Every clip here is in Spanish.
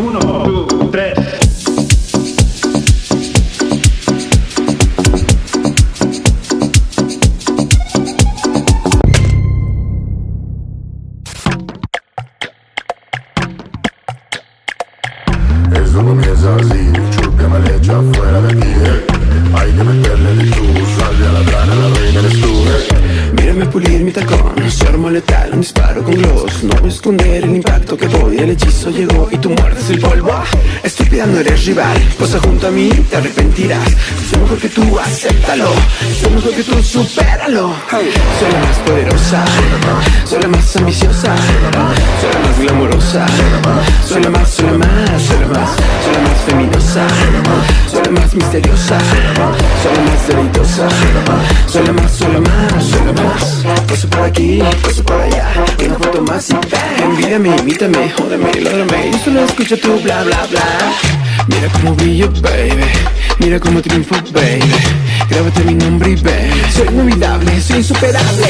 1, 2, 3. Esto comienza así, chúpame leche afuera de aquí. Hay que meterle de tú, sal a la grana, la reina eres tú. Mírame pulir mi tacón, se armó letal, un disparo con gloss. No voy a esconder el impacto que doy, el hechizo llegó y tú muerdes el polvo. Estúpida, no eres rival, posa junto a mí, te arrepentirás. Soy mejor que tú, acéptalo. Soy mejor que tú, supéralo. Soy la más poderosa, soy la más ambiciosa, soy la más glamorosa, soy la más, soy la más, soy la más, soy la más feminosa, soy la más misteriosa, soy la más deleitosa, soy la más, soy la más, soy la más. Paso por aquí, paso por allá, una foto más y bang. Envídame, imítame, jódeme, lógrame, yo solo escucho tu bla bla bla. Mira cómo brillo, baby, mira cómo triunfo, baby. Grábate mi nombre y baby, soy inolvidable, soy insuperable.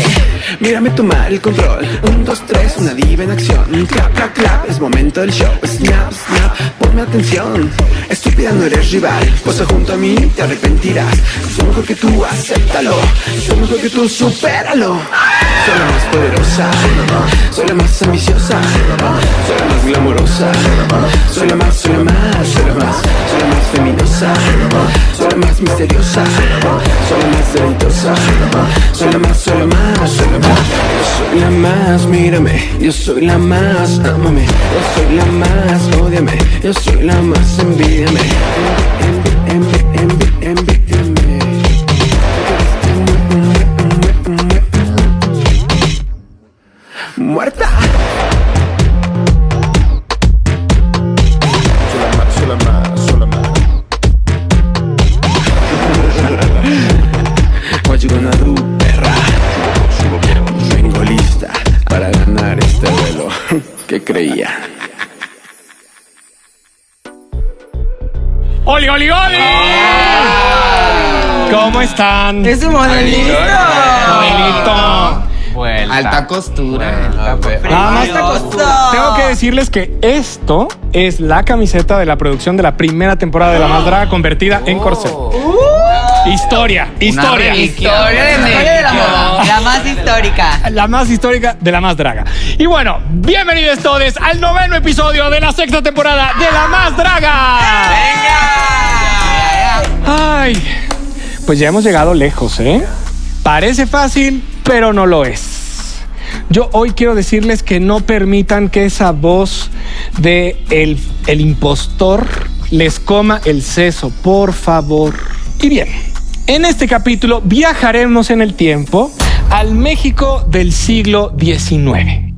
Mírame tomar el control, 1, 2, 3, una diva en acción. Clap, clap, clap, es momento del show. Snap, snap, ponme atención. Estúpida, no eres rival, posa junto a mí, te arrepentirás. Soy mejor que tú, acéptalo. Soy mejor que tú, supéralo. Soy la más poderosa, soy la más ambiciosa, soy la más glamorosa, soy la más, soy la más, soy la más, soy la más feminosa, soy la más misteriosa, soy la más deleitosa, soy la más, soy la más, soy la más. Yo soy la más, mírame, yo soy la más, ámame, yo soy la más, ódiame, yo soy la más, envídiame, envídiame. Muerta. Soy la más, soy la más. What you gonna do, perra? Vengo lista para ganar este duelo. ¿Qué creía? ¡Oli, oli, oli! ¿Cómo están? ¡Es un modelito! Modelito. Vuelta. Alta costura. Nada más Alta costura. tengo que decirles que esto es la camiseta de la producción de la primera temporada de La Más Draga convertida en corset. Historia. Historia de la moda. La más histórica. La más histórica de La Más Draga. Y bueno, bienvenidos todos al 9º episodio de la 6ª temporada de La Más Draga. Ay, pues ya hemos llegado lejos, ¿eh? Parece fácil, pero no lo es. Yo hoy quiero decirles que no permitan que esa voz de el impostor les coma el seso, por favor. Y bien, en este capítulo viajaremos en el tiempo al México del siglo XIX,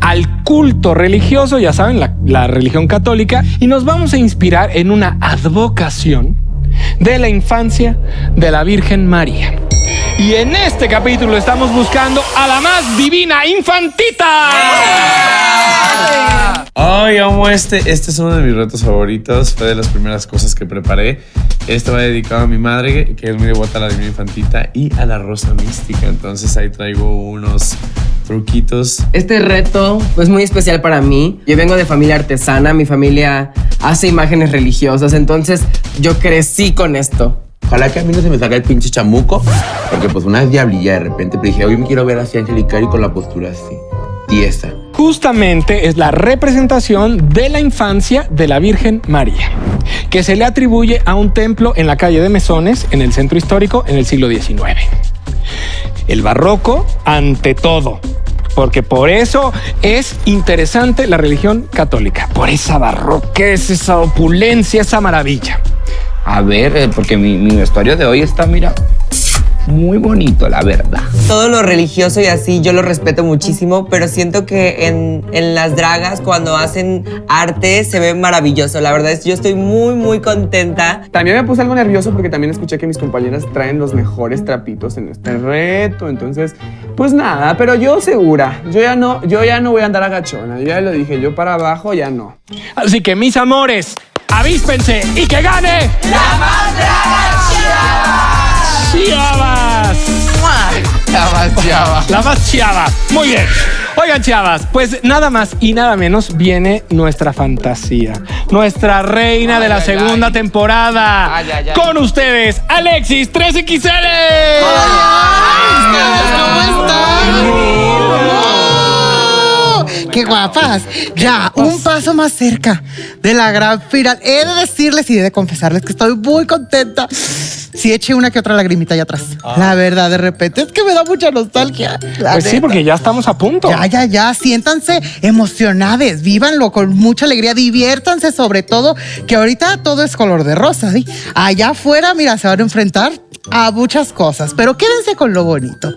al culto religioso, ya saben, la religión católica, y nos vamos a inspirar en una advocación de la infancia de la Virgen María. Y en este capítulo estamos buscando a la más divina infantita. Ay, amo este es uno de mis retos favoritos. Fue de las primeras cosas que preparé. Este va dedicado a mi madre, que es muy devota a la divina infantita, y a la rosa mística. Entonces ahí traigo unos truquitos. Este reto es muy especial para mí. Yo vengo de familia artesana, mi familia hace imágenes religiosas, entonces yo crecí con esto. Ojalá que a mí no se me salga el pinche chamuco, porque pues una diablilla de repente, pero dije, hoy me quiero ver así angelical y con la postura así, tiesa. Justamente es la representación de la infancia de la Virgen María, que se le atribuye a un templo en la calle de Mesones, en el centro histórico, en el siglo XIX. El barroco ante todo, porque por eso es interesante la religión católica, por esa barroquez, esa opulencia, esa maravilla. A ver, porque mi vestuario de hoy está, mira, muy bonito, la verdad. Todo lo religioso y así yo lo respeto muchísimo, pero siento que en las dragas cuando hacen arte se ve maravilloso. La verdad es que yo estoy muy, muy contenta. También me puse algo nervioso porque también escuché que mis compañeras traen los mejores trapitos en este reto. Entonces, pues nada, pero yo segura. Yo ya no voy a andar agachona. Yo ya lo dije, yo para abajo ya no. Así que, mis amores, avíspense y que gane ¡La Más Draga Chiavas. La Más Chiava. La más chiava. Muy bien. Oigan, chavas, pues nada más y nada menos viene nuestra fantasía. Nuestra reina de la segunda temporada. Con ustedes, Alexis 3XL. ¿Cómo están? ¡Qué guapas! Ya, un paso más cerca de la gran final. He de decirles y he de confesarles que estoy muy contenta. Sí eché una que otra lagrimita allá atrás. La verdad, de repente, es que me da mucha nostalgia. Pues sí, porque ya estamos a punto. Ya. Siéntanse emocionadas, vívanlo con mucha alegría, diviértanse sobre todo, que ahorita todo es color de rosa, ¿sí? Allá afuera, mira, se van a enfrentar a muchas cosas, pero quédense con lo bonito.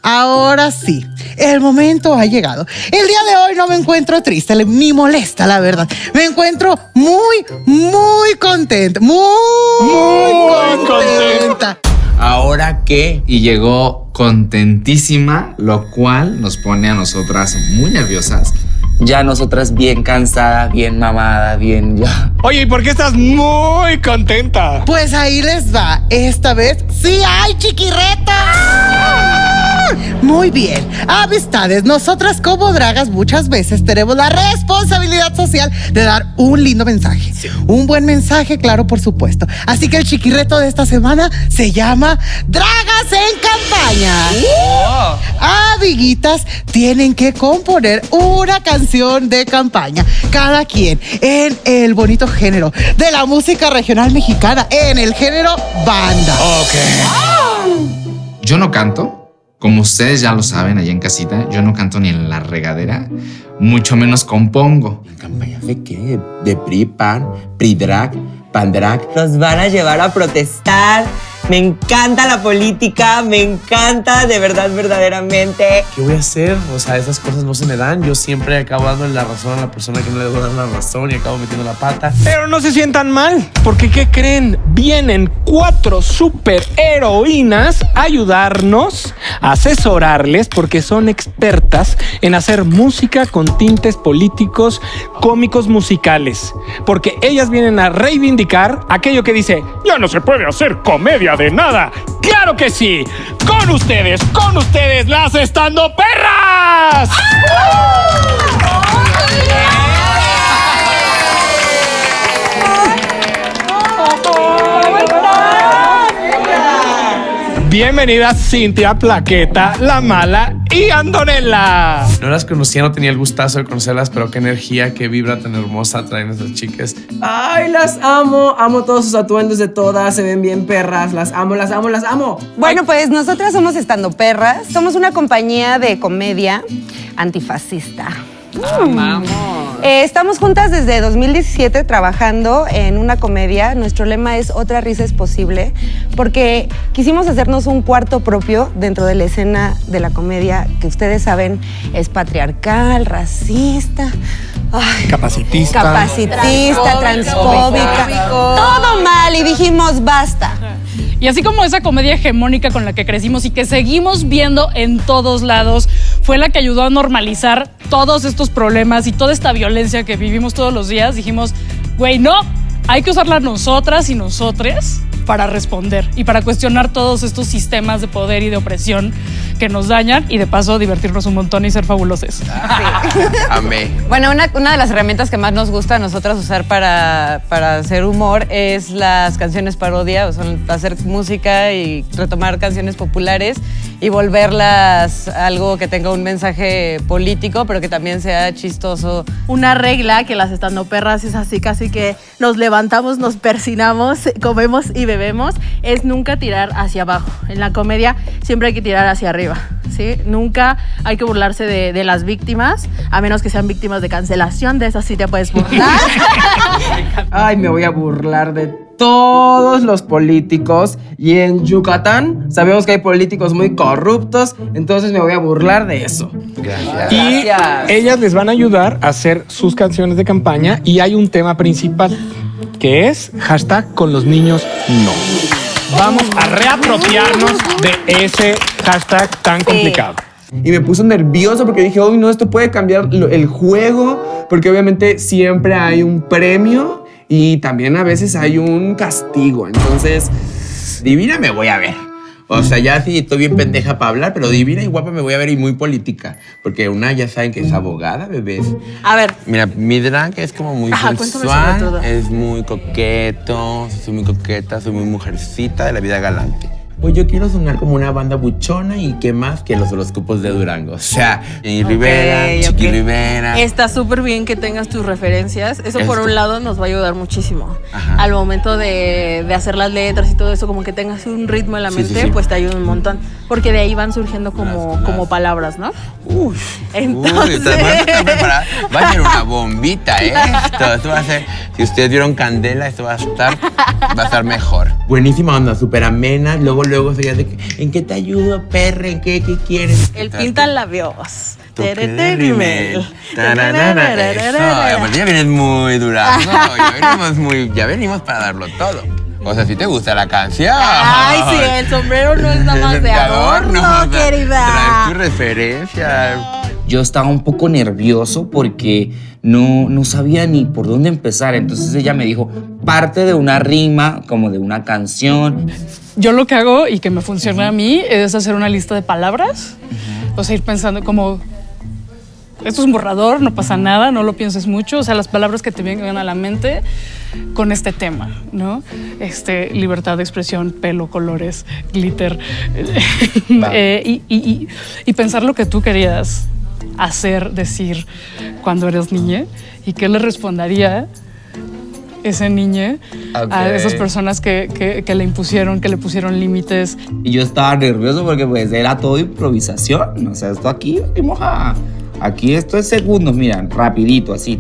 Ahora sí, el momento ha llegado. El día de hoy no me encuentro triste, ni molesta, la verdad. Me encuentro muy contenta. Muy contenta. ¿Ahora qué? Y llegó contentísima, lo cual nos pone a nosotras muy nerviosas. Ya nosotras bien cansada, bien mamada, bien ya. Oye, ¿y por qué estás muy contenta? Pues ahí les va. Esta vez sí hay chiquirreta. Muy bien, amistades, nosotras como dragas muchas veces tenemos la responsabilidad social de dar un lindo mensaje. Un buen mensaje, claro, por supuesto. Así que el chiquirreto de esta semana se llama Dragas en Campaña. Amiguitas, tienen que componer una canción de campaña, cada quien en el bonito género de la música regional mexicana, en el género banda. Yo no canto. Como ustedes ya lo saben allá en casita, yo no canto ni en la regadera, mucho menos compongo. ¿En campañas de qué? ¿De PRI, PAN, PRI-DRAG, PAN-DRAG? Nos van a llevar a protestar. Me encanta la política, me encanta de verdad, verdaderamente. ¿Qué voy a hacer? O sea, esas cosas no se me dan. Yo siempre acabo dando la razón a la persona que no le debo dar la razón y acabo metiendo la pata. Pero no se sientan mal, porque ¿qué creen? Vienen 4 superheroínas a ayudarnos, a asesorarles, porque son expertas en hacer música con tintes políticos, cómicos, musicales. Porque ellas vienen a reivindicar aquello que dice, ya no se puede hacer comedia de nada. ¡Claro que sí! Con ustedes, las Estando Perras. Bienvenidas Cintia, Plaqueta, La Mala y Antonella. No las conocía, no tenía el gustazo de conocerlas, pero qué energía, qué vibra tan hermosa traen esas chicas. Ay, las amo. Amo todos sus atuendos de todas. Se ven bien perras. Las amo. Bueno, pues nosotras somos Estando Perras. Somos una compañía de comedia antifascista. Estamos juntas desde 2017 trabajando en una comedia. Nuestro lema es Otra risa es posible, porque quisimos hacernos un cuarto propio dentro de la escena de la comedia que ustedes saben es patriarcal, racista, Capacitista, transfóbica, todo mal, y dijimos basta. Y así como esa comedia hegemónica con la que crecimos y que seguimos viendo en todos lados, fue la que ayudó a normalizar todos estos problemas y toda esta violencia que vivimos todos los días, dijimos, güey, no, hay que usarla nosotras y nosotres para responder y para cuestionar todos estos sistemas de poder y de opresión que nos dañan y de paso divertirnos un montón y ser fabulosas. Sí. Amé. Bueno, una de las herramientas que más nos gusta a nosotras usar para hacer humor es las canciones parodia, o sea, hacer música y retomar canciones populares y volverlas algo que tenga un mensaje político, pero que también sea chistoso. Una regla que las Estando Perras es así, casi que nos levantamos, nos persinamos, comemos y bebemos, es nunca tirar hacia abajo. En la comedia siempre hay que tirar hacia arriba, ¿sí? Nunca hay que burlarse de las víctimas, a menos que sean víctimas de cancelación, de esas sí te puedes burlar. Ay, me voy a burlar de todos los políticos. Y en Yucatán sabemos que hay políticos muy corruptos, entonces me voy a burlar de eso. Gracias. Y ellas les van a ayudar a hacer sus canciones de campaña y hay un tema principal que es hashtag con los niños no. Vamos a reapropiarnos de ese hashtag tan complicado. Y me puso nervioso porque dije, uy, no, esto puede cambiar el juego, porque obviamente siempre hay un premio y también a veces hay un castigo. Entonces, Divina me voy a ver. O sea, ya sí estoy bien pendeja para hablar, pero divina y guapa me voy a ver y muy política. Porque una ya saben que es abogada, bebés. A ver. Mira, mi drag es como muy Cuéntame sobre todo. sensual, es muy coqueto, soy muy coqueta, soy muy mujercita de la vida galante. Pues yo quiero sonar como una banda buchona y qué más que los horóscopos de Durango. O sea, Jenny Rivera, Chiqui Rivera. Está súper bien que tengas tus referencias. Eso por Esto. un lado nos va a ayudar muchísimo. Ajá. Al momento de hacer las letras y todo eso, como que tengas un ritmo en la Sí, sí, mente, sí. pues te ayuda un montón. Porque de ahí van surgiendo como palabras, ¿no? Entonces... Está preparada. Va a ser una bombita, ¿eh? Esto va a ser... Si ustedes vieron Candela, esto va a estar mejor. Buenísima onda, súper amena. Luego se de que, ¿en qué te ayudo, perre? ¿En qué quieres? El pinta labios. Toque de rimel. Tararara, eso. Aparte ya vienes muy Durango. Ya venimos para darlo todo. O sea, si te gusta la canción. Ay, sí, el sombrero no es nada más de adorno, o sea, querida. traes tu referencia. Yo estaba un poco nervioso porque no sabía ni por dónde empezar. Entonces ella me dijo, parte de una rima, como de una canción. Yo lo que hago y que me funciona a mí es hacer una lista de palabras. O sea, ir pensando como, esto es un borrador, no pasa nada, no lo pienses mucho. O sea, las palabras que te vengan a la mente con este tema, ¿no? Libertad de expresión, pelo, colores, glitter. Y pensar lo que tú querías hacer, decir cuando eres niña y qué le respondería ese niño a esas personas que le impusieron, que le pusieron límites. Y yo estaba nervioso porque pues era todo improvisación. O sea, esto aquí, aquí esto es segundos, miran, rapidito, así,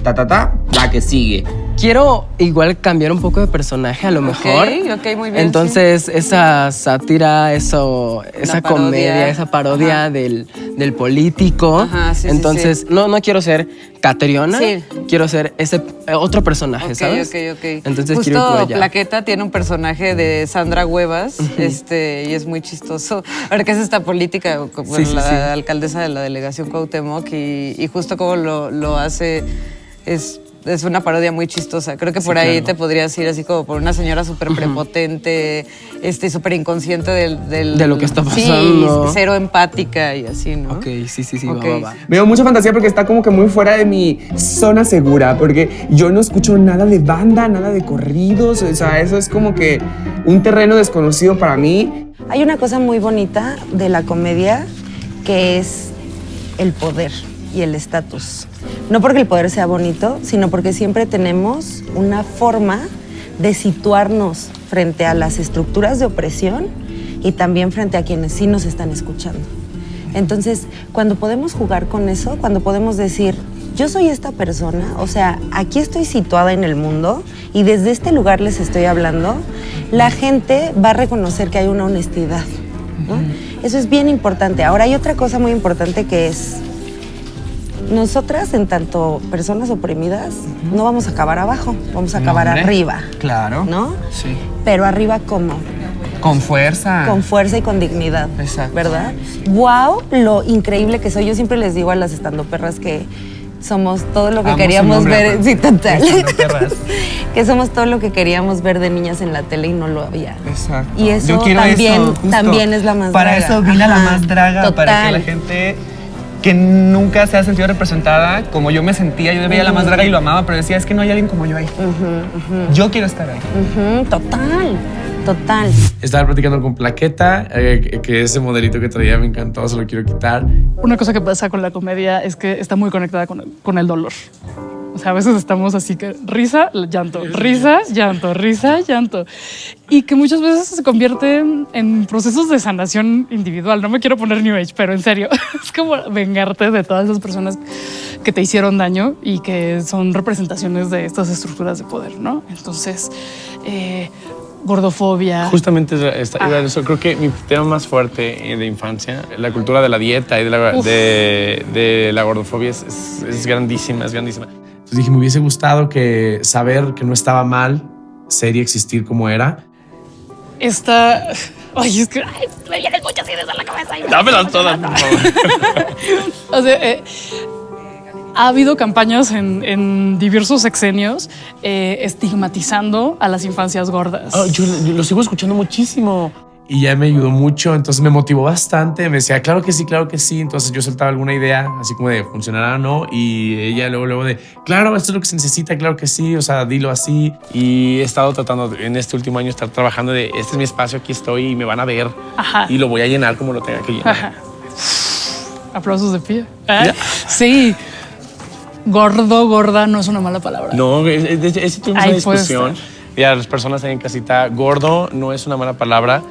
la que sigue. Quiero igual cambiar un poco de personaje a lo mejor. Ok, muy bien. Entonces, esa sátira, esa parodia. comedia, esa parodia del político. Ajá, sí, Entonces, sí. No quiero ser Catriona, Sí. quiero ser ese otro personaje, ¿sabes? Ok. Entonces Justo quiero ir por allá. Plaqueta tiene un personaje de Sandra Huevas, y es muy chistoso. Ahora que es esta política, como Sí, sí, la sí. alcaldesa de la delegación Cuauhtémoc, y justo como lo hace, es una parodia muy chistosa. Creo que por ahí claro. te podrías ir así como por una señora súper prepotente, súper inconsciente De lo que está Sí, pasando. cero empática y así, ¿no? Ok, sí, Ok. va. Me dio mucha fantasía porque está como que muy fuera de mi zona segura, porque yo no escucho nada de banda, nada de corridos, o sea, eso es como que un terreno desconocido para mí. Hay una cosa muy bonita de la comedia que es el poder y el estatus. No porque el poder sea bonito, sino porque siempre tenemos una forma de situarnos frente a las estructuras de opresión y también frente a quienes sí nos están escuchando. Entonces, cuando podemos jugar con eso, cuando podemos decir, yo soy esta persona, o sea, aquí estoy situada en el mundo y desde este lugar les estoy hablando, la gente va a reconocer que hay una honestidad, ¿no? Eso es bien importante. Ahora, hay otra cosa muy importante que es, nosotras, en tanto personas oprimidas, no vamos a acabar abajo, vamos a acabar arriba, Claro. ¿no? Sí. Pero arriba, ¿cómo? Con fuerza. Con fuerza y con dignidad. Exacto. ¿Verdad? Wow, lo increíble que soy. Yo siempre les digo a las estandoperras que somos todo lo que Amo su queríamos nombre, ver. aparte. Sí, total. Estandoperras. Que somos todo lo que queríamos ver de niñas en la tele y no lo había. Exacto. Y eso Yo quiero también, eso, justo. también es la más Para draga. eso vine a la Ajá, más draga, para que total. la gente que nunca se ha sentido representada como yo me sentía, yo veía a la más draga y lo amaba, pero decía, es que no hay alguien como yo ahí. Yo quiero estar ahí. Total. Estaba platicando con Plaqueta, que ese modelito que traía me encantó, se lo quiero quitar. Una cosa que pasa con la comedia es que está muy conectada con el dolor. O sea, a veces estamos así que risa, llanto, risa, llanto, risa, llanto. Y que muchas veces se convierte en procesos de sanación individual. No me quiero poner New Age, pero en serio, es como vengarte de todas esas personas que te hicieron daño y que son representaciones de estas estructuras de poder, ¿no? Entonces, gordofobia. Justamente eso, creo que mi tema más fuerte de infancia, la cultura de la dieta y de la gordofobia es grandísima, es grandísima. Entonces dije, me hubiese gustado saber que no estaba mal ser y existir como era. Esta... Ay, es que me vienen muchas ideas a la cabeza. Dámelas todas, por favor. O sea, ha habido campañas en diversos sexenios estigmatizando a las infancias gordas. Yo lo sigo escuchando muchísimo. y ya me ayudó mucho, entonces me motivó bastante, me decía, claro que sí, entonces yo soltaba alguna idea, así como de funcionará o no, y ella luego de, claro, esto es lo que se necesita, claro que sí, o sea, dilo así, y he estado tratando en este último año estar trabajando de, este es mi espacio, aquí estoy, y me van a ver, Ajá. y lo voy a llenar como lo tenga que llenar. Ajá. Aplausos de pie. Sí. Gordo, gorda no es una mala palabra. No, ese tuvimos una discusión. Y a las personas ahí en casita, gordo no es una mala palabra.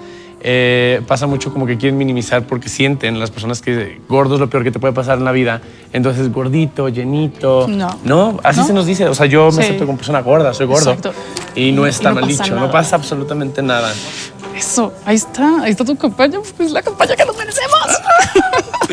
Pasa mucho como que quieren minimizar porque sienten las personas que gordo es lo peor que te puede pasar en la vida. Entonces, gordito, llenito. No, así se nos dice. O sea, yo me acepto como persona gorda, soy gordo. Exacto. Y no está mal pasa dicho, nada. no pasa absolutamente nada. Eso, ahí está tu campaña, pues la campaña que nos merecemos.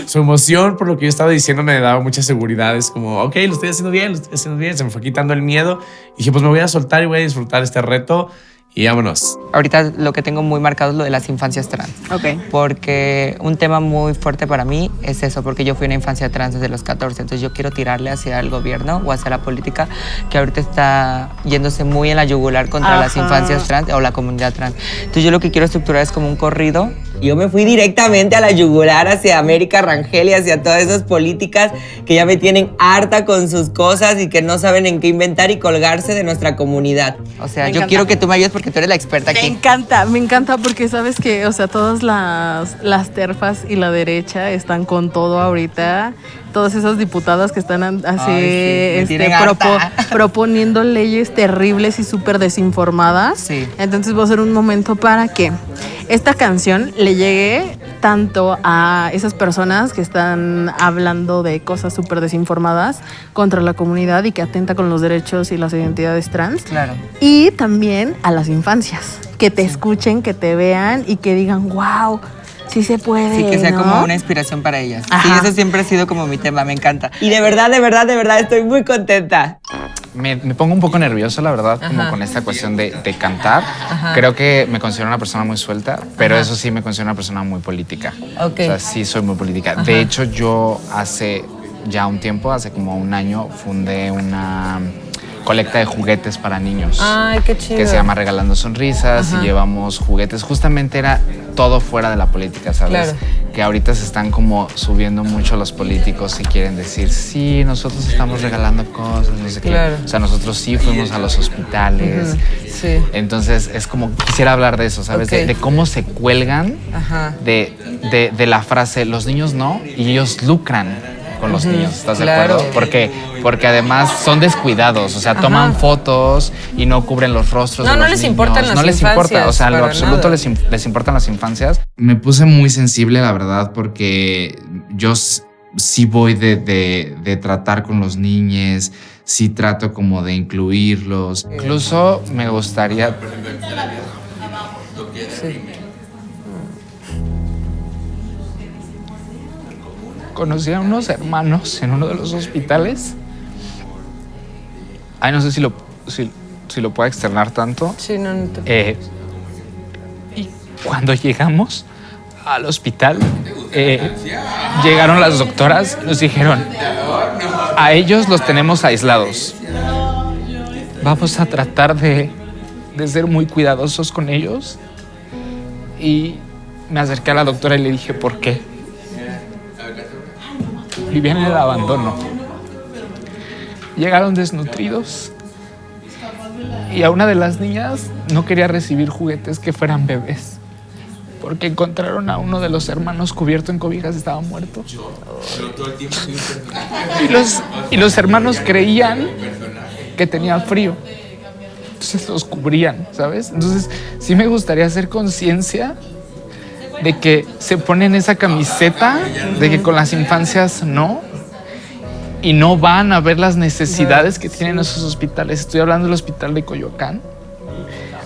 Su emoción por lo que yo estaba diciendo me daba mucha seguridad. Es como, ok, lo estoy haciendo bien. Se me fue quitando el miedo. Y dije, pues me voy a soltar y voy a disfrutar este reto. Y vámonos. Ahorita lo que tengo muy marcado es lo de las infancias trans. Ok. Porque un tema muy fuerte para mí es eso, porque yo fui una infancia trans desde los 14, entonces yo quiero tirarle hacia el gobierno o hacia la política que ahorita está yéndose muy en la yugular contra las infancias trans o la comunidad trans. Entonces yo lo que quiero estructurar es como un corrido. Yo me fui directamente a la yugular hacia América Rangel y hacia todas esas políticas que ya me tienen harta con sus cosas y que no saben en qué inventar y colgarse de nuestra comunidad. O sea, yo quiero que tú me ayudes porque tú eres la experta aquí. Me encanta porque sabes que, o sea, todas las terfas y la derecha están con todo ahorita. Todas esas diputadas que están así me tienen harta. proponiendo leyes terribles y súper desinformadas. Sí. Entonces va a ser un momento para que esta canción le llegue tanto a esas personas que están hablando de cosas súper desinformadas contra la comunidad y que atenta con los derechos y las identidades trans. Claro. Y también a las infancias, que te escuchen, que te vean y que digan, wow, sí se puede. Sí, que sea ¿no? como una inspiración para ellas. Ajá. Sí, eso siempre ha sido como mi tema, me encanta. Y de verdad estoy muy contenta. Me pongo un poco nervioso, la verdad, como con esta cuestión de cantar. Creo que me considero una persona muy suelta, pero eso sí me considero una persona muy política. Ok. O sea, sí soy muy política. De hecho, yo hace ya un tiempo, hace como un año, fundé una colecta de juguetes para niños. Ay, qué chido. Que se llama Regalando Sonrisas y llevamos juguetes. Justamente era todo fuera de la política, ¿sabes? Claro. Que ahorita se están como subiendo mucho los políticos y quieren decir, sí, nosotros estamos regalando cosas, no sé Claro. qué. O sea, nosotros sí fuimos a los hospitales. Sí. Entonces, es como, quisiera hablar de eso, ¿sabes? Ok. De cómo se cuelgan de la frase, los niños no, y ellos lucran con los niños, ¿estás de Claro. acuerdo? Porque además son descuidados, o sea, toman fotos y no cubren los rostros No, de no los les niños. importan las No les infancias, importa, o sea, en lo para absoluto nada. les importan las infancias. Me puse muy sensible, la verdad, porque yo sí voy de tratar con los niños, sí trato como de incluirlos. Incluso me gustaría... Conocí a unos hermanos en uno de los hospitales. Ay, no sé si lo puedo externar tanto. Sí, no te... Y cuando llegamos al hospital, llegaron las doctoras y nos dijeron, a ellos los tenemos aislados. Vamos a tratar de ser muy cuidadosos con ellos. Y me acerqué a la doctora y le dije, ¿por qué? Vivían en el abandono. Llegaron desnutridos y a una de las niñas no quería recibir juguetes que fueran bebés porque encontraron a uno de los hermanos cubierto en cobijas y estaba muerto. Y los hermanos creían que tenía frío, entonces los cubrían, ¿sabes? Entonces sí me gustaría hacer conciencia de que se ponen esa camiseta de que con las infancias no, y no van a ver las necesidades que tienen esos hospitales. Estoy hablando del hospital de Coyoacán.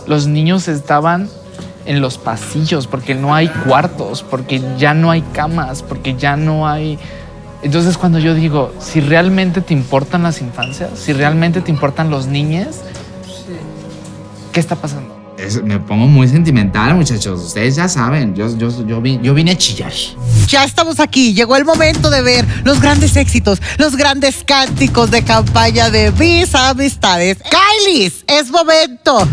Los niños estaban en los pasillos porque no hay cuartos, porque ya no hay camas, porque ya no hay... Entonces cuando yo digo, si realmente te importan las infancias, si realmente te importan los niños, ¿qué está pasando? Me pongo muy sentimental, muchachos. Ustedes ya saben, yo vine a chillar. Ya estamos aquí, llegó el momento de ver los grandes éxitos, los grandes cánticos de campaña de mis amistades. Kailis, es momento.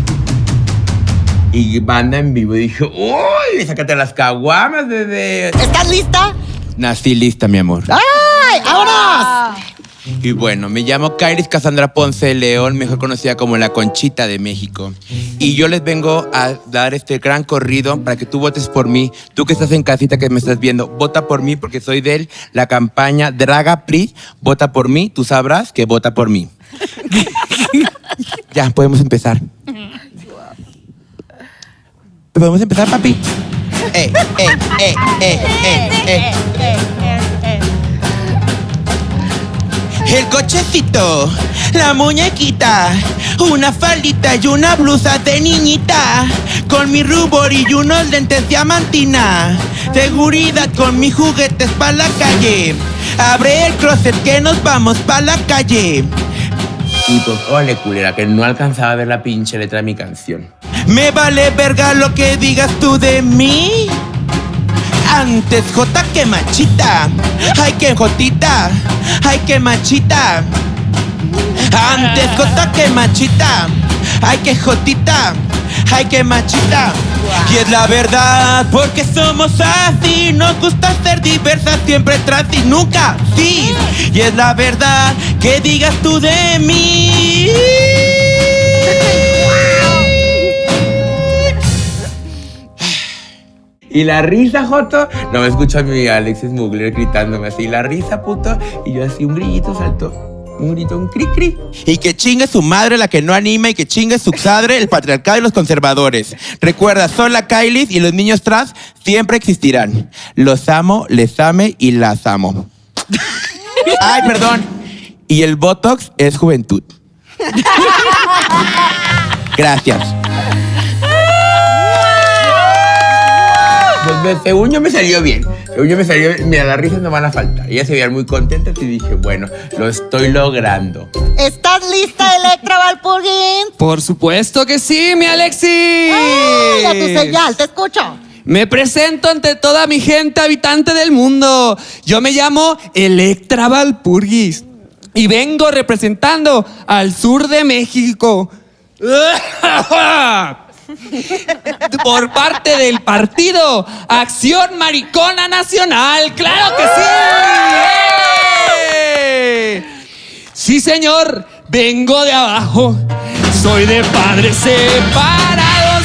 y banda en vivo. Y dije, uy, sácate las caguamas, bebé. ¿Estás lista? Nací lista, mi amor. ¡Ay! ¡Vámonos! Y bueno, me llamo Kairis Cassandra Ponce de León, mejor conocida como la Conchita de México. Y yo les vengo a dar este gran corrido para que tú votes por mí. Tú que estás en casita, que me estás viendo, vota por mí porque soy de la campaña Draga Pri. Vota por mí, tú sabrás que vota por mí. Ya, podemos empezar. ¿Podemos empezar, papi? El cochecito, la muñequita, una faldita y una blusa de niñita, con mi rubor y unos lentes diamantina, seguridad con mis juguetes pa' la calle, abre el closet que nos vamos pa' la calle. Y pues, ole culera, que no alcanzaba a ver la pinche letra de mi canción. Me vale verga lo que digas tú de mí. Antes Jota que machita, ay que jotita, ay que machita. Antes Jota que machita, ay que jotita, ay que machita. Y es la verdad, porque somos así, nos gusta ser diversas, siempre tras y nunca sí. Y es la verdad, que digas tú de mí. Y la risa, Joto, no me escucho a mi Alexis Mugler gritándome así, la risa, puto, y yo así, un grillito saltó, un grito, un cri cri. Y que chingue su madre la que no anima y que chingue su padre el patriarcado y los conservadores. Recuerda, son la Kailis y los niños trans siempre existirán. Los amo, les ame y las amo. Ay, perdón. Y el Botox es juventud. Gracias. Pues según yo me salió bien. Según yo me salió bien. Mira, las risas no van a faltar. Ellas se veían muy contentas y dije, bueno, lo estoy logrando. ¿Estás lista, Electra Valpurgin? Por supuesto que sí, mi Alexis. ¡Ay, a tu señal! ¡Te escucho! Me presento ante toda mi gente habitante del mundo. Yo me llamo Electra Valpurgis y vengo representando al sur de México. Por parte del partido Acción Maricona Nacional. ¡Claro que sí! Sí, señor, vengo de abajo. Soy de padres separados.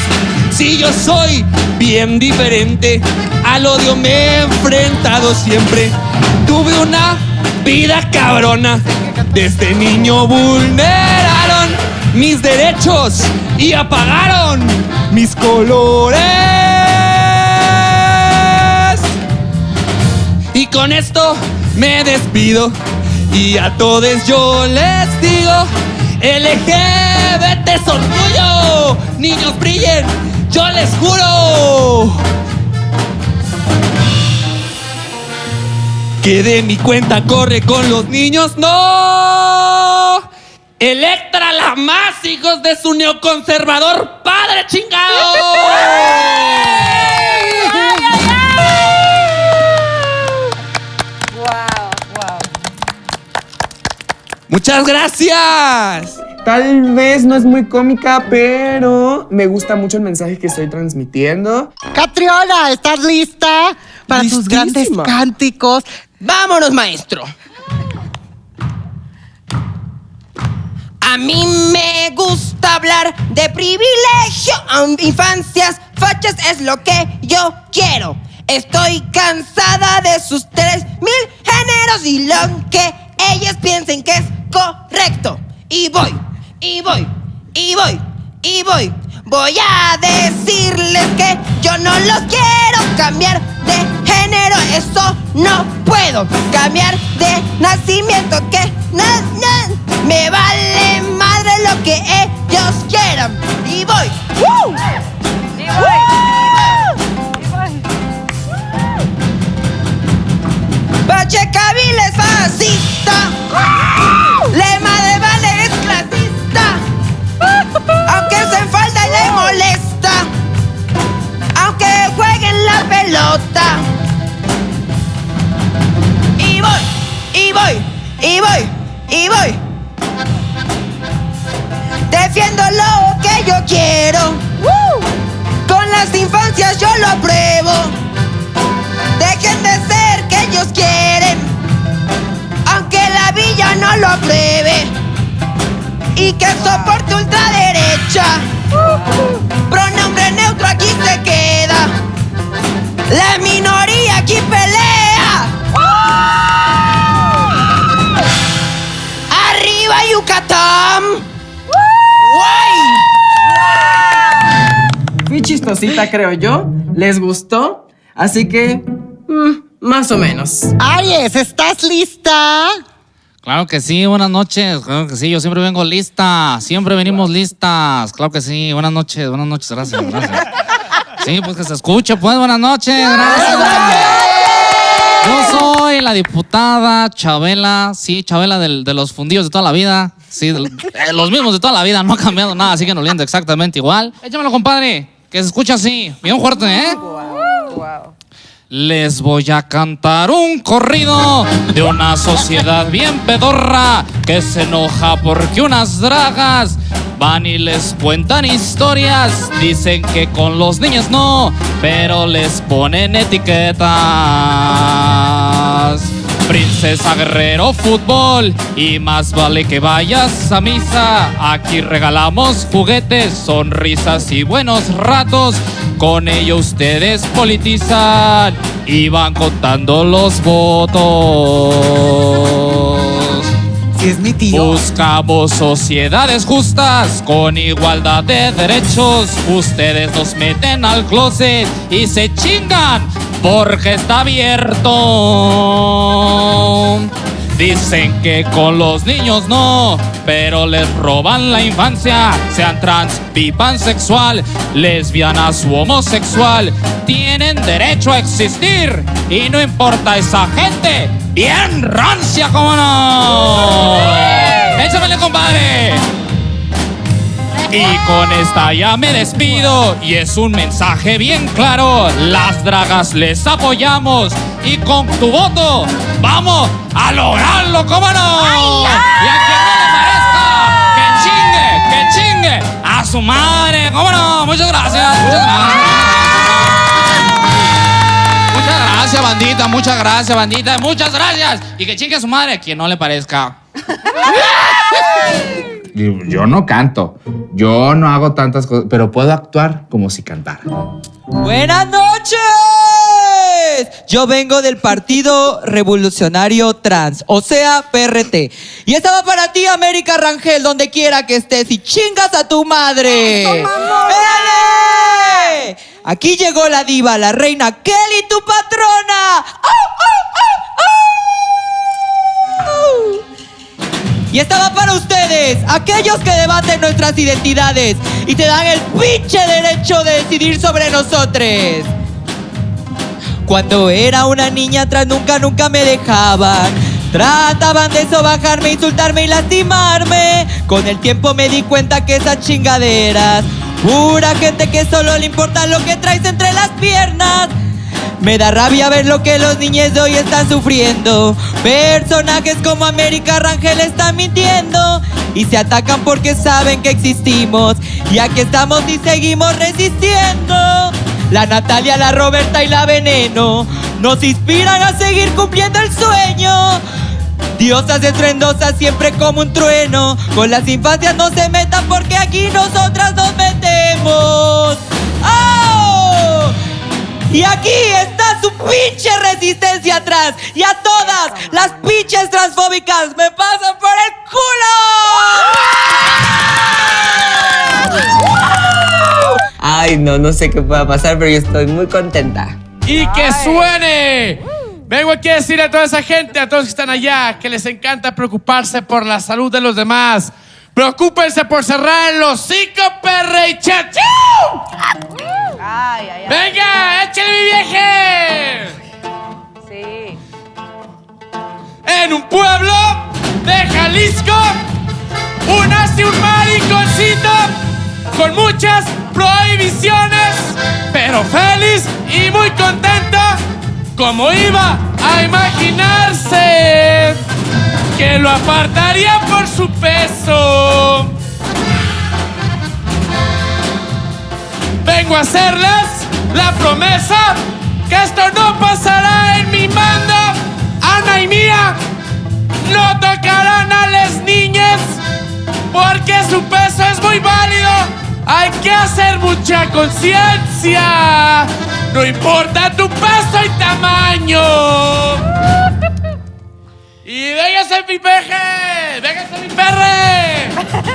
Sí, yo soy bien diferente. Al odio me he enfrentado siempre. Tuve una vida cabrona. Desde niño vulneraron mis derechos y apagaron mis colores. Y con esto me despido y a todos yo les digo: LGBT es orgullo, niños brillen, yo les juro que de mi cuenta corre con los niños, no. Electra la más, hijos de su neoconservador padre chingado. Muchas gracias. Tal vez no es muy cómica, pero me gusta mucho el mensaje que estoy transmitiendo. Catriona, ¿estás lista para tus grandes cánticos? ¡Vámonos, maestro! A mí me gusta hablar de privilegio, infancias fachas es lo que yo quiero. Estoy cansada de sus 3000 géneros y lo que ellas piensen que es correcto. Y voy. Voy a decirles que yo no los quiero cambiar de género, eso no puedo. Cambiar de nacimiento, que me vale madre lo que ellos quieran. Y voy. Pachecavil es fascista. Lema de Vale es clasista. Aunque se enfalda y le molesta, aunque jueguen la pelota. Y voy. Defiendo lo que yo quiero. las infancias yo lo apruebo. Dejen de ser que ellos quieren, aunque la villa no lo apruebe. Y que soporte ultraderecha. Pronombre neutro aquí se queda. La minoría aquí pelea. ¡Arriba Yucatán! Fui chistosita, creo yo. ¿Les gustó? Así que, más o menos. Aries, ¿estás lista? Claro que sí, buenas noches. Claro que sí, yo siempre vengo lista. Siempre venimos listas. Claro que sí, buenas noches, gracias. Sí, pues que se escuche, pues, buenas noches, gracias. Yo soy la diputada Chabela, sí, Chabela de los fundidos de toda la vida. Sí, los mismos de toda la vida, no ha cambiado nada, siguen oliendo exactamente igual. Échamelo, compadre, que se escucha así, bien fuerte, ¿eh? Les voy a cantar un corrido de una sociedad bien pedorra que se enoja porque unas dragas van y les cuentan historias. Dicen que con los niños no, pero les ponen etiquetas. Princesa, guerrero, fútbol y más vale que vayas a misa. Aquí regalamos juguetes, sonrisas y buenos ratos. Con ello ustedes politizan y van contando los votos. Sí, es mi tío. Buscamos sociedades justas con igualdad de derechos. Ustedes nos meten al closet y se chingan porque está abierto. Dicen que con los niños no, pero les roban la infancia. Sean trans, bi, pansexual, lesbianas u homosexual, tienen derecho a existir y no importa esa gente bien rancia, ¿cómo no? ¡Échamele, compadre! Y con esta ya me despido y es un mensaje bien claro. Las dragas les apoyamos y con tu voto vamos a lograrlo, ¿cómo no? Y a quien no le parezca, que chingue a su madre, ¿cómo no? Muchas gracias, muchas gracias, bandita, muchas gracias. Y que chingue a su madre, a quien no le parezca. Yo no canto, yo no hago tantas cosas, pero puedo actuar como si cantara. ¡Buenas noches! Yo vengo del Partido Revolucionario Trans, o sea, PRT. Y esta va para ti, América Rangel, donde quiera que estés, y chingas a tu madre. ¡Éale! Aquí llegó la diva, la reina Kelly, tu patrona. ¡Au, au, au, au! Y esta va para ustedes, aquellos que debaten nuestras identidades y te dan el pinche derecho de decidir sobre nosotros. Cuando era una niña trans nunca me dejaban. Trataban de sobajarme, insultarme y lastimarme. Con el tiempo me di cuenta que esas chingaderas, pura gente que solo le importa lo que traes entre las piernas. Me da rabia ver lo que los niños de hoy están sufriendo. Personajes como América Rangel están mintiendo y se atacan porque saben que existimos. Y aquí estamos y seguimos resistiendo. La Natalia, la Roberta y la Veneno nos inspiran a seguir cumpliendo el sueño. Diosas estruendosas siempre como un trueno. Con las infancias no se metan porque aquí nosotras nos metemos. ¡Oh! Y aquí está su pinche resistencia atrás. Y a todas las pinches transfóbicas me pasan por el culo. Ay, no sé qué pueda pasar, pero yo estoy muy contenta. ¡Y que suene! Vengo aquí a decir a toda esa gente, a todos que están allá, que les encanta preocuparse por la salud de los demás. Preocúpense por cerrar el hocico, perra y chachú. ¡Venga, échale, mi vieje! Sí. En un pueblo de Jalisco, nace un mariconcito con muchas prohibiciones, pero feliz y muy contento, como iba a imaginarse que lo apartaría por su peso. Vengo a hacerles la promesa que esto no pasará en mi mando. Ana y Mía no tocarán a las niñas porque su peso es muy válido. Hay que hacer mucha conciencia. No importa tu peso y tamaño. Y véngase mi peje, véngase mi perre.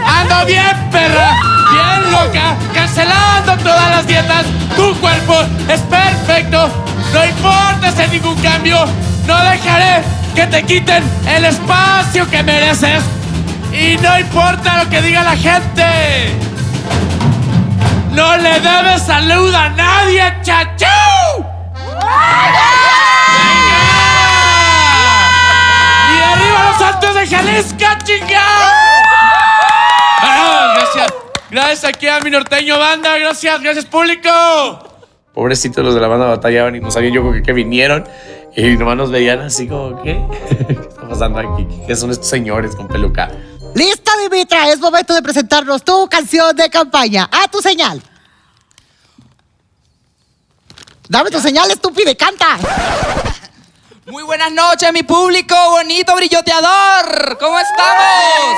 Ando bien, perra, bien loca, cancelando todas las dietas. Tu cuerpo es perfecto, no importa hacer ningún cambio. No dejaré que te quiten el espacio que mereces. Y no importa lo que diga la gente. No le debes salud a nadie, chachú. ¡Y arriba los Altos de Jalisco, chingao! Gracias. Gracias aquí a mi norteño banda. Gracias público. Pobrecitos los de la banda batallaban y no sabían yo que vinieron. Y nomás nos veían así como, ¿qué? ¿Qué está pasando aquí? ¿Qué son estos señores con peluca? ¡Listo, Dimitra! Es momento de presentarnos tu canción de campaña. ¡A tu señal! ¡Dame tu señal, estúpido, y canta! Muy buenas noches, mi público bonito, brilloteador. ¿Cómo estamos?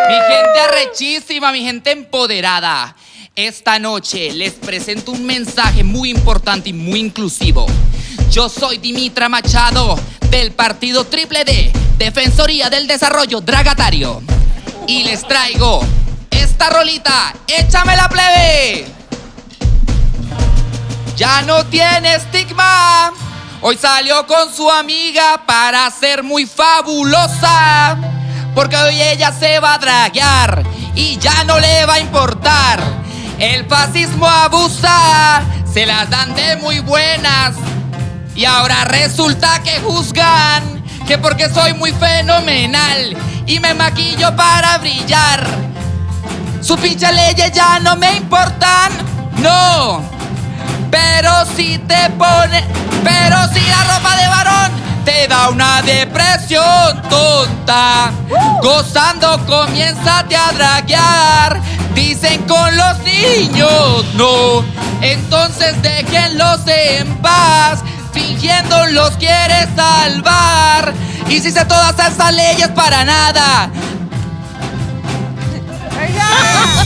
Mi gente arrechísima, mi gente empoderada. Esta noche les presento un mensaje muy importante y muy inclusivo. Yo soy Dimitra Machado, del partido Triple D, Defensoría del Desarrollo Dragatario. Y les traigo esta rolita, ¡échame la plebe! Ya no tiene estigma. Hoy salió con su amiga para ser muy fabulosa. Porque hoy ella se va a draguear y ya no le va a importar. El fascismo abusa, se las dan de muy buenas. Y ahora resulta que juzgan que porque soy muy fenomenal y me maquillo para brillar, sus pinches leyes ya no me importan, no. Pero si te pone, pero si la ropa de varón te da una depresión tonta, gozando comiénzate a draguear. Dicen con los niños no, entonces déjenlos en paz. Fingiendo los quiere salvar. Y si sé todas esas leyes para nada.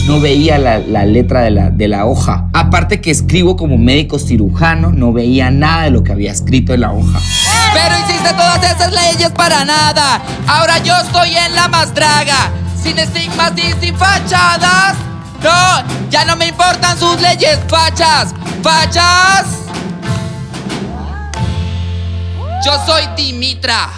No veía la letra de la hoja. Aparte que escribo como médico cirujano, no veía nada de lo que había escrito en la hoja. Pero hiciste todas esas leyes para nada. Ahora yo estoy en la más draga, sin estigmas y sin fachadas. No, ya no me importan sus leyes fachas. ¡Fachas! Yo soy Dimitra,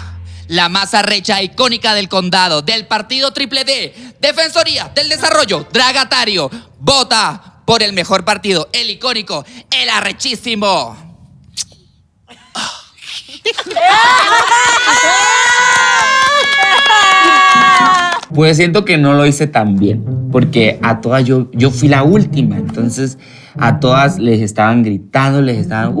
la más arrecha icónica del condado, del partido Triple D, Defensoría del Desarrollo Dragatario. Vota por el mejor partido, el icónico, el arrechísimo. Pues siento que no lo hice tan bien, porque a todas yo fui la última, entonces a todas les estaban gritando, les estaban...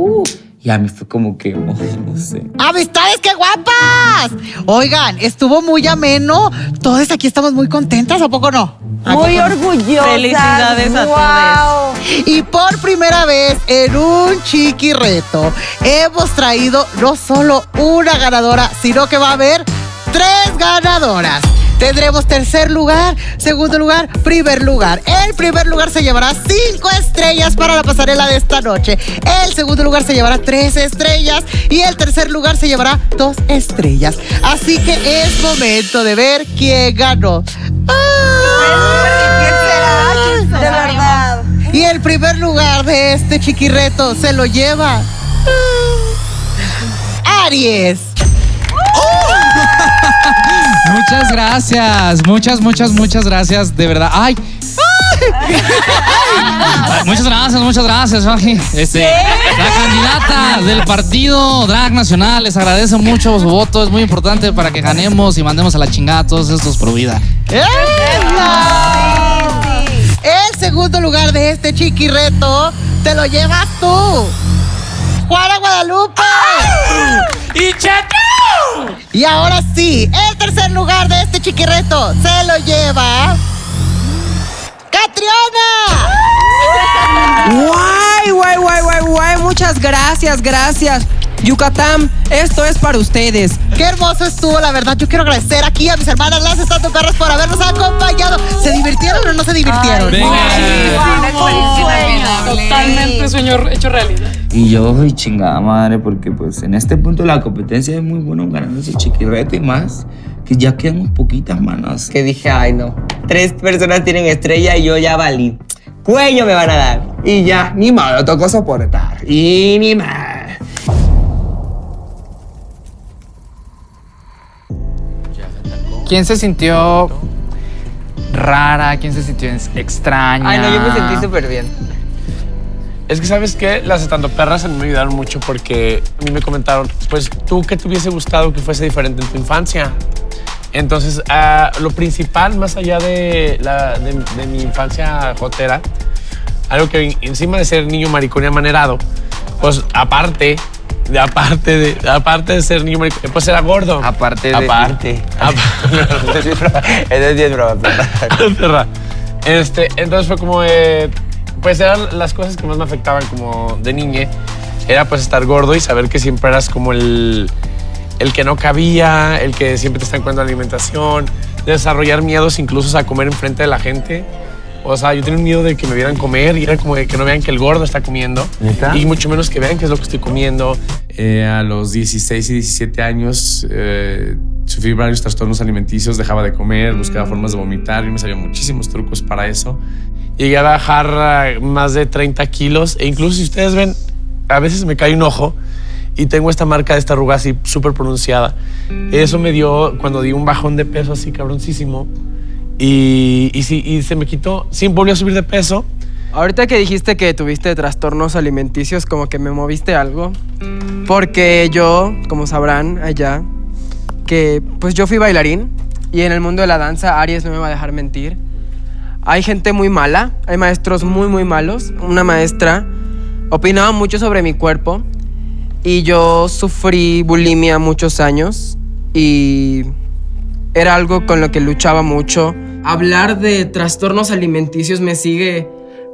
Y a mí fue como que, no sé. ¡Amistades, qué guapas! Oigan, estuvo muy ameno. Todas aquí estamos muy contentas, ¿a poco no? Muy orgullosas. Felicidades a todos. Y por primera vez en un chiqui reto hemos traído no solo una ganadora, sino que va a haber 3 ganadoras. Tendremos tercer lugar, segundo lugar, primer lugar. El primer lugar se llevará 5 estrellas para la pasarela de esta noche. El segundo lugar se llevará 3 estrellas. Y el tercer lugar se llevará 2 estrellas. Así que es momento de ver quién ganó. ¿Quién será? De verdad. Y el primer lugar de este chiquirreto se lo lleva Aries. Muchas gracias, de verdad. ¡Ay! Muchas gracias, Jorge. La candidata del partido Drag Nacional les agradece mucho su voto, es muy importante para que ganemos y mandemos a la chingada a todos estos pro vida. El segundo lugar de este chiquirreto te lo llevas tú, Juana Guadalupe. ¡Y Chato! Y ahora sí, el tercer lugar de este chiquirreto se lo lleva Catriona. ¡Guay! Guay, muchas gracias. Yucatán, esto es para ustedes. Qué hermoso estuvo, la verdad. Yo quiero agradecer aquí a mis hermanas Las Estatoperras por habernos acompañado. ¿Se divirtieron o no se divirtieron? Totalmente sueño hecho realidad. Y yo soy chingada madre porque pues en este punto de la competencia es muy bueno ganando ese chiquirreto y más que ya quedan poquitas manos. Que dije, ay no, 3 personas tienen estrella y yo ya valí. Cuello me van a dar. Y ya, ni modo, tocó soportar. Y ni más. ¿Quién se sintió rara? ¿Quién se sintió extraña? Ay no, yo me sentí súper bien. Es que, ¿sabes qué? Las Estatoperras a mí me ayudaron mucho porque a mí me comentaron, pues, ¿tú qué te hubiese gustado que fuese diferente en tu infancia? Entonces, lo principal, más allá de mi infancia jotera, algo que encima de ser niño maricón y amanerado, pues, aparte de ser niño maricón, pues era gordo. Aparte. Es broma. Entonces fue como... pues eran las cosas que más me afectaban como de niñe. Era pues estar gordo y saber que siempre eras como el que no cabía, el que siempre te está en cuenta de alimentación, desarrollar miedos incluso a comer enfrente de la gente. O sea, yo tenía un miedo de que me vieran comer y era como de que no vean que el gordo está comiendo. ¿Neta? Y mucho menos que vean qué es lo que estoy comiendo. A los 16 y 17 años sufrí varios trastornos alimenticios, dejaba de comer, buscaba formas de vomitar y me salían muchísimos trucos para eso. Llegué a bajar más de 30 kilos e incluso si ustedes ven, a veces me cae un ojo y tengo esta marca de esta arruga así súper pronunciada. Eso me dio cuando di un bajón de peso así cabroncísimo y se me quitó. Sí, volví a subir de peso. Ahorita que dijiste que tuviste trastornos alimenticios, como que me moviste algo. Porque yo, como sabrán allá, que pues yo fui bailarín y en el mundo de la danza Aries no me va a dejar mentir. Hay gente muy mala, hay maestros muy malos. Una maestra opinaba mucho sobre mi cuerpo y yo sufrí bulimia muchos años y era algo con lo que luchaba mucho. Hablar de trastornos alimenticios me sigue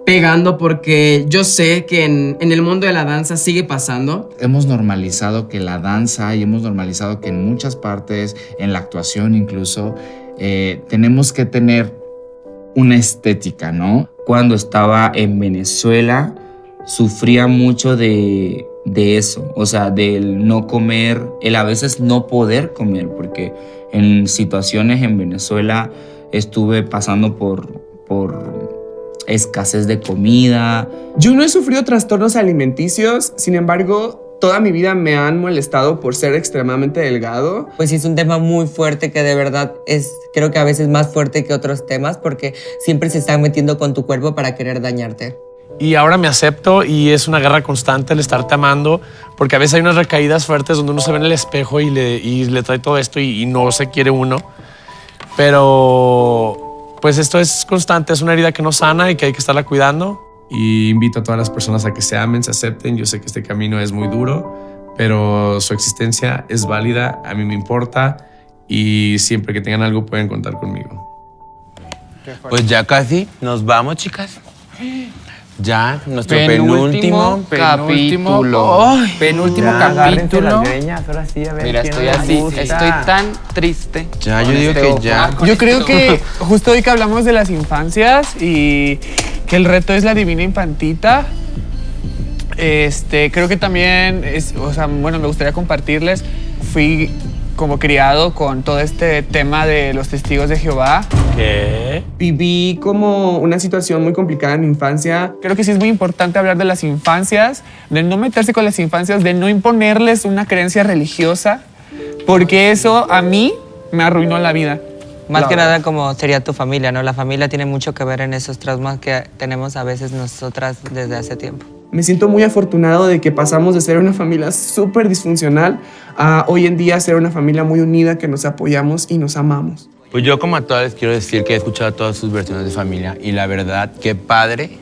pegando porque yo sé que en el mundo de la danza sigue pasando. Hemos normalizado que la danza y hemos normalizado que en muchas partes, en la actuación incluso, tenemos que tener una estética, ¿no? Cuando estaba en Venezuela, sufría mucho de eso, o sea, del no comer, el a veces no poder comer, porque en situaciones en Venezuela estuve pasando por escasez de comida. Yo no he sufrido trastornos alimenticios, sin embargo, toda mi vida me han molestado por ser extremadamente delgado. Pues sí, es un tema muy fuerte que de verdad es, creo que a veces más fuerte que otros temas porque siempre se están metiendo con tu cuerpo para querer dañarte. Y ahora me acepto y es una guerra constante el estarte amando porque a veces hay unas recaídas fuertes donde uno se ve en el espejo y le trae todo esto y no se quiere uno. Pero pues esto es constante, es una herida que no sana y que hay que estarla cuidando. Y invito a todas las personas a que se amen, se acepten. Yo sé que este camino es muy duro, pero su existencia es válida, a mí me importa y siempre que tengan algo pueden contar conmigo. Pues ya casi nos vamos, chicas. Ya, nuestro penúltimo capítulo. Ay, Penúltimo ya, agárrense capítulo. las greñas, ahora sí, a ver. Mira, quién estoy nos así, gusta. estoy tan triste. Ya, yo digo que ya. Yo creo que justo hoy que hablamos de las infancias y que el reto es la divina infantita, creo que también me gustaría compartirles, fui como criado con todo este tema de los testigos de Jehová. ¿Qué? Viví como una situación muy complicada en mi infancia. Creo que sí es muy importante hablar de las infancias, de no meterse con las infancias, de no imponerles una creencia religiosa, porque eso a mí me arruinó la vida. Más que nada como sería tu familia, ¿no? La familia tiene mucho que ver en esos traumas que tenemos a veces nosotras desde hace tiempo. Me siento muy afortunado de que pasamos de ser una familia súper disfuncional a hoy en día ser una familia muy unida, que nos apoyamos y nos amamos. Pues yo como a todas les quiero decir que he escuchado todas sus versiones de familia y la verdad, qué padre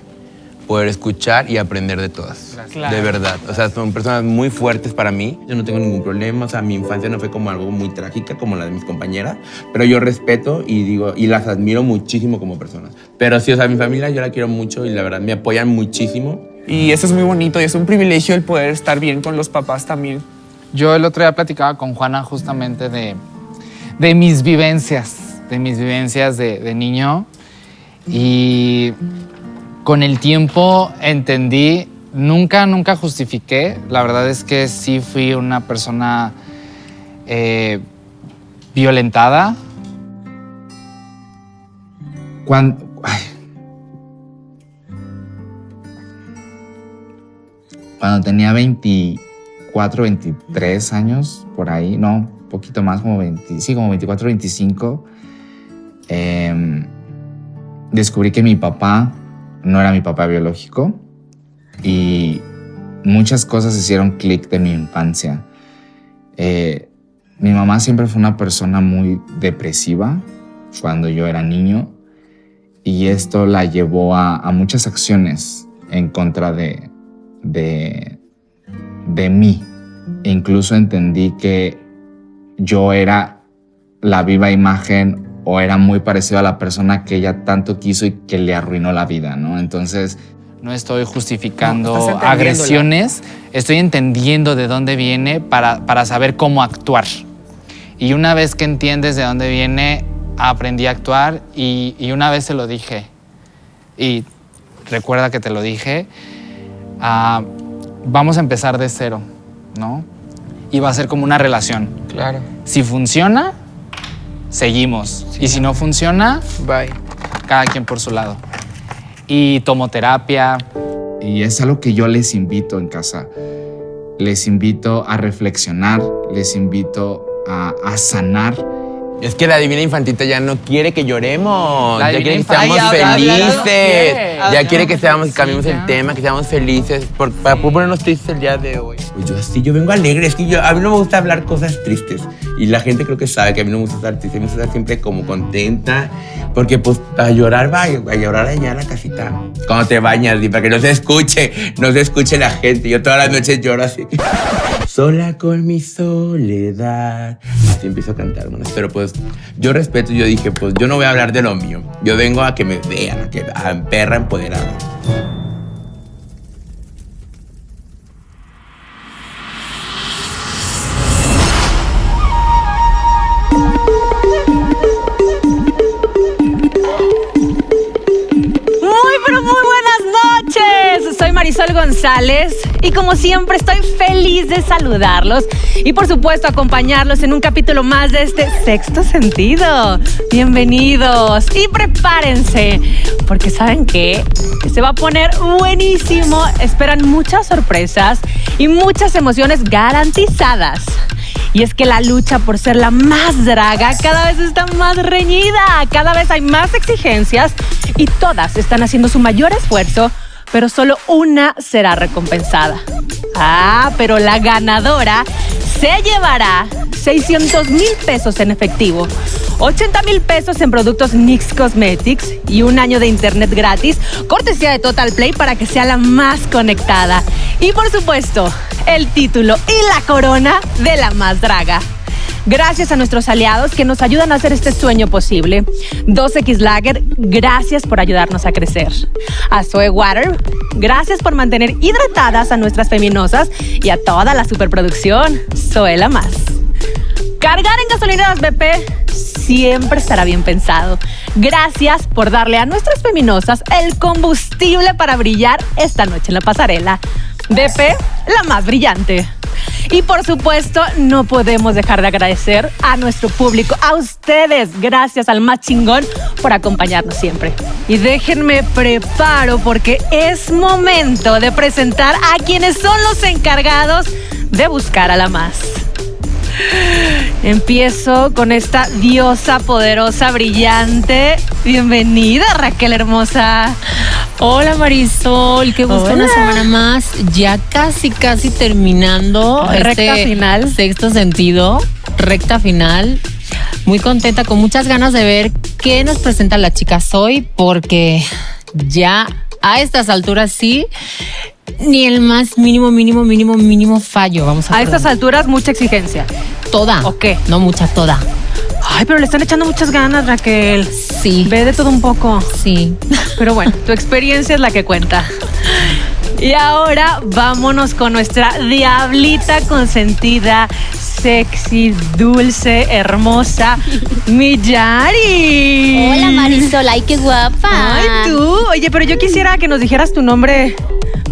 poder escuchar y aprender de todas. Claro. De verdad. O sea, son personas muy fuertes para mí. Yo no tengo ningún problema. O sea, mi infancia no fue como algo muy trágica como la de mis compañeras, pero yo respeto y digo, y las admiro muchísimo como personas. Pero sí, o sea, mi familia yo la quiero mucho y la verdad me apoyan muchísimo. Y eso es muy bonito y es un privilegio el poder estar bien con los papás también. Yo el otro día platicaba con Juana justamente de mis vivencias, de niño. Y con el tiempo entendí, nunca justifiqué. La verdad es que sí fui una persona violentada. Cuando tenía 24, 23 años, por ahí, no, un poquito más, como 24, 25, descubrí que mi papá no era mi papá biológico y muchas cosas hicieron clic de mi infancia. Mi mamá siempre fue una persona muy depresiva cuando yo era niño y esto la llevó a muchas acciones en contra de mí. E incluso entendí que yo era la viva imagen o era muy parecido a la persona que ella tanto quiso y que le arruinó la vida, ¿no? Entonces, no estoy justificando agresiones, estoy entendiendo de dónde viene para saber cómo actuar. Y una vez que entiendes de dónde viene, aprendí a actuar y una vez se lo dije. Y recuerda que te lo dije, vamos a empezar de cero, ¿no? Y va a ser como una relación. Claro. Si funciona, seguimos. Sí. Y si no funciona, bye. Cada quien por su lado. Y tomo terapia. Y es algo que yo les invito en casa. Les invito a reflexionar, les invito a sanar. Es que la Divina Infantita ya no quiere que lloremos, ya quiere que seamos felices, ya quiere que cambiemos el tema, que seamos felices, para ponernos tristes el día de hoy. Pues yo vengo alegre, es que a mí no me gusta hablar cosas tristes y la gente creo que sabe que a mí no me gusta estar triste, me gusta estar siempre como contenta, porque pues a llorar va, a llorar allá en la casita, cuando te bañas, y para que no se escuche la gente, yo todas las noches lloro así. Sola con mi soledad. Así empiezo a cantar, hermanos. Pero pues yo respeto, yo dije, pues yo no voy a hablar de lo mío. Yo vengo a que me vean, a perra empoderada. Soy Marisol González y como siempre estoy feliz de saludarlos y por supuesto acompañarlos en un capítulo más de este Sexto Sentido. Bienvenidos y prepárense porque ¿saben qué? Se va a poner buenísimo. Esperan muchas sorpresas y muchas emociones garantizadas. Y es que la lucha por ser la más draga cada vez está más reñida, cada vez hay más exigencias y todas están haciendo su mayor esfuerzo, pero solo una será recompensada. Pero la ganadora se llevará 600,000 pesos en efectivo, 80,000 pesos en productos NYX Cosmetics y un año de internet gratis, cortesía de Total Play para que sea la más conectada. Y por supuesto, el título y la corona de la más draga. Gracias a nuestros aliados que nos ayudan a hacer este sueño posible. 2X Lager, gracias por ayudarnos a crecer. A Zoe Water, gracias por mantener hidratadas a nuestras feminosas y a toda la superproducción. Zoe la más. Cargar en gasolineras BP siempre estará bien pensado. Gracias por darle a nuestras feminosas el combustible para brillar esta noche en la pasarela. BP, la más brillante. Y por supuesto, no podemos dejar de agradecer a nuestro público, a ustedes. Gracias al más chingón por acompañarnos siempre. Y déjenme preparo porque es momento de presentar a quienes son los encargados de buscar a la más. Empiezo con esta diosa poderosa, brillante. Bienvenida, Raquel hermosa. Hola Marisol, qué gusto. Una semana más, ya casi terminando recta final. Sexto Sentido, recta final. Muy contenta, con muchas ganas de ver qué nos presenta la chica Zoe, porque ya a estas alturas sí, ni el más mínimo fallo. Vamos a estas alturas, mucha exigencia. Toda. ¿O qué? No, mucha, toda. Ay, pero le están echando muchas ganas, Raquel. Sí. Ve de todo un poco. Sí. Pero bueno, tu experiencia es la que cuenta. Y ahora vámonos con nuestra diablita consentida, sexy, dulce, hermosa, Miyari. Hola Marisol, ay qué guapa. Ay tú, oye, pero yo quisiera que nos dijeras tu nombre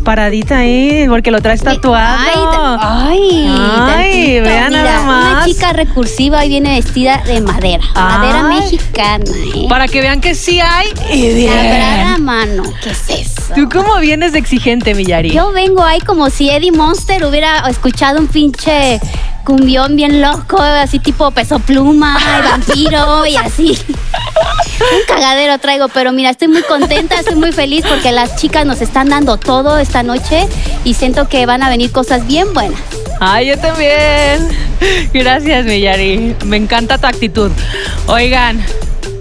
paradita ahí, porque lo traes tatuado. Ay, vean mira, nada más. Una chica recursiva y viene vestida de madera. Madera mexicana, Para que vean que sí hay y bien. Labrada a mano, ¿qué es eso? ¿Tú cómo vienes de exigente, Miyari? Yo vengo ahí como si Eddie Monster hubiera escuchado un pinche cumbión bien loco, así tipo Peso Pluma, y Vampiro y así. Un cagadero traigo, pero mira, estoy muy contenta, estoy muy feliz porque las chicas nos están dando todo esta noche y siento que van a venir cosas bien buenas. Ay, yo también. Gracias, Miyari. Me encanta tu actitud. Oigan,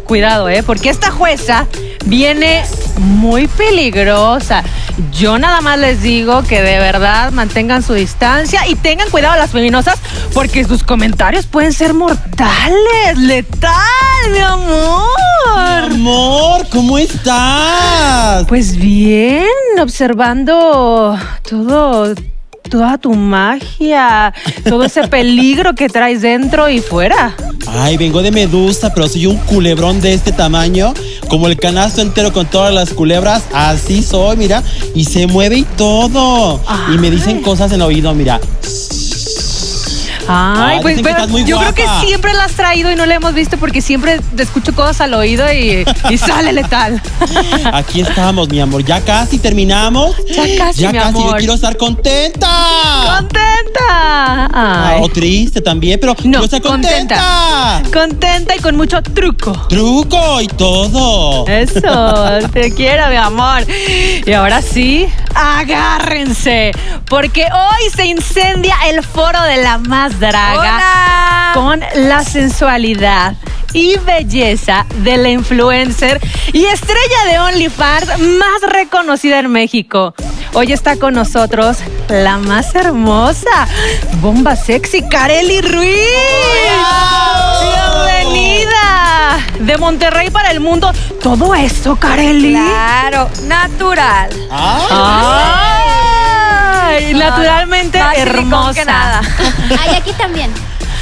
cuidado, porque esta jueza viene muy peligrosa. Yo nada más les digo que de verdad mantengan su distancia y tengan cuidado a las feminosas porque sus comentarios pueden ser mortales. ¡Letal, mi amor! Mi amor, ¿cómo estás? Pues bien, observando toda tu magia, todo ese peligro que traes dentro y fuera. Ay, vengo de Medusa, pero soy un culebrón de este tamaño, como el canasto entero con todas las culebras. Así soy, mira, y se mueve y todo. Ay. Y me dicen cosas en el oído, mira. Ay, pues yo guapa. creo que siempre la has traído y no la hemos visto porque siempre te escucho cosas al oído y sale letal. Aquí estamos, mi amor. Ya casi terminamos. Ya casi, mi amor. Yo quiero estar contenta. ¡Contenta! Ay. O triste también, pero no, quiero estar contenta. Contenta y con mucho truco. Truco y todo. Eso, te quiero, mi amor. Y ahora sí, agárrense, porque hoy se incendia el foro de la más draga. ¡Hola! Con la sensualidad y belleza de la influencer y estrella de OnlyFans más reconocida en México. Hoy está con nosotros la más hermosa, bomba sexy, Karely Ruiz. ¡Bienvenida! De Monterrey para el mundo. ¿Todo eso, Karely? Claro, natural. Ay, naturalmente más hermosa. Que nada. Ay, aquí también.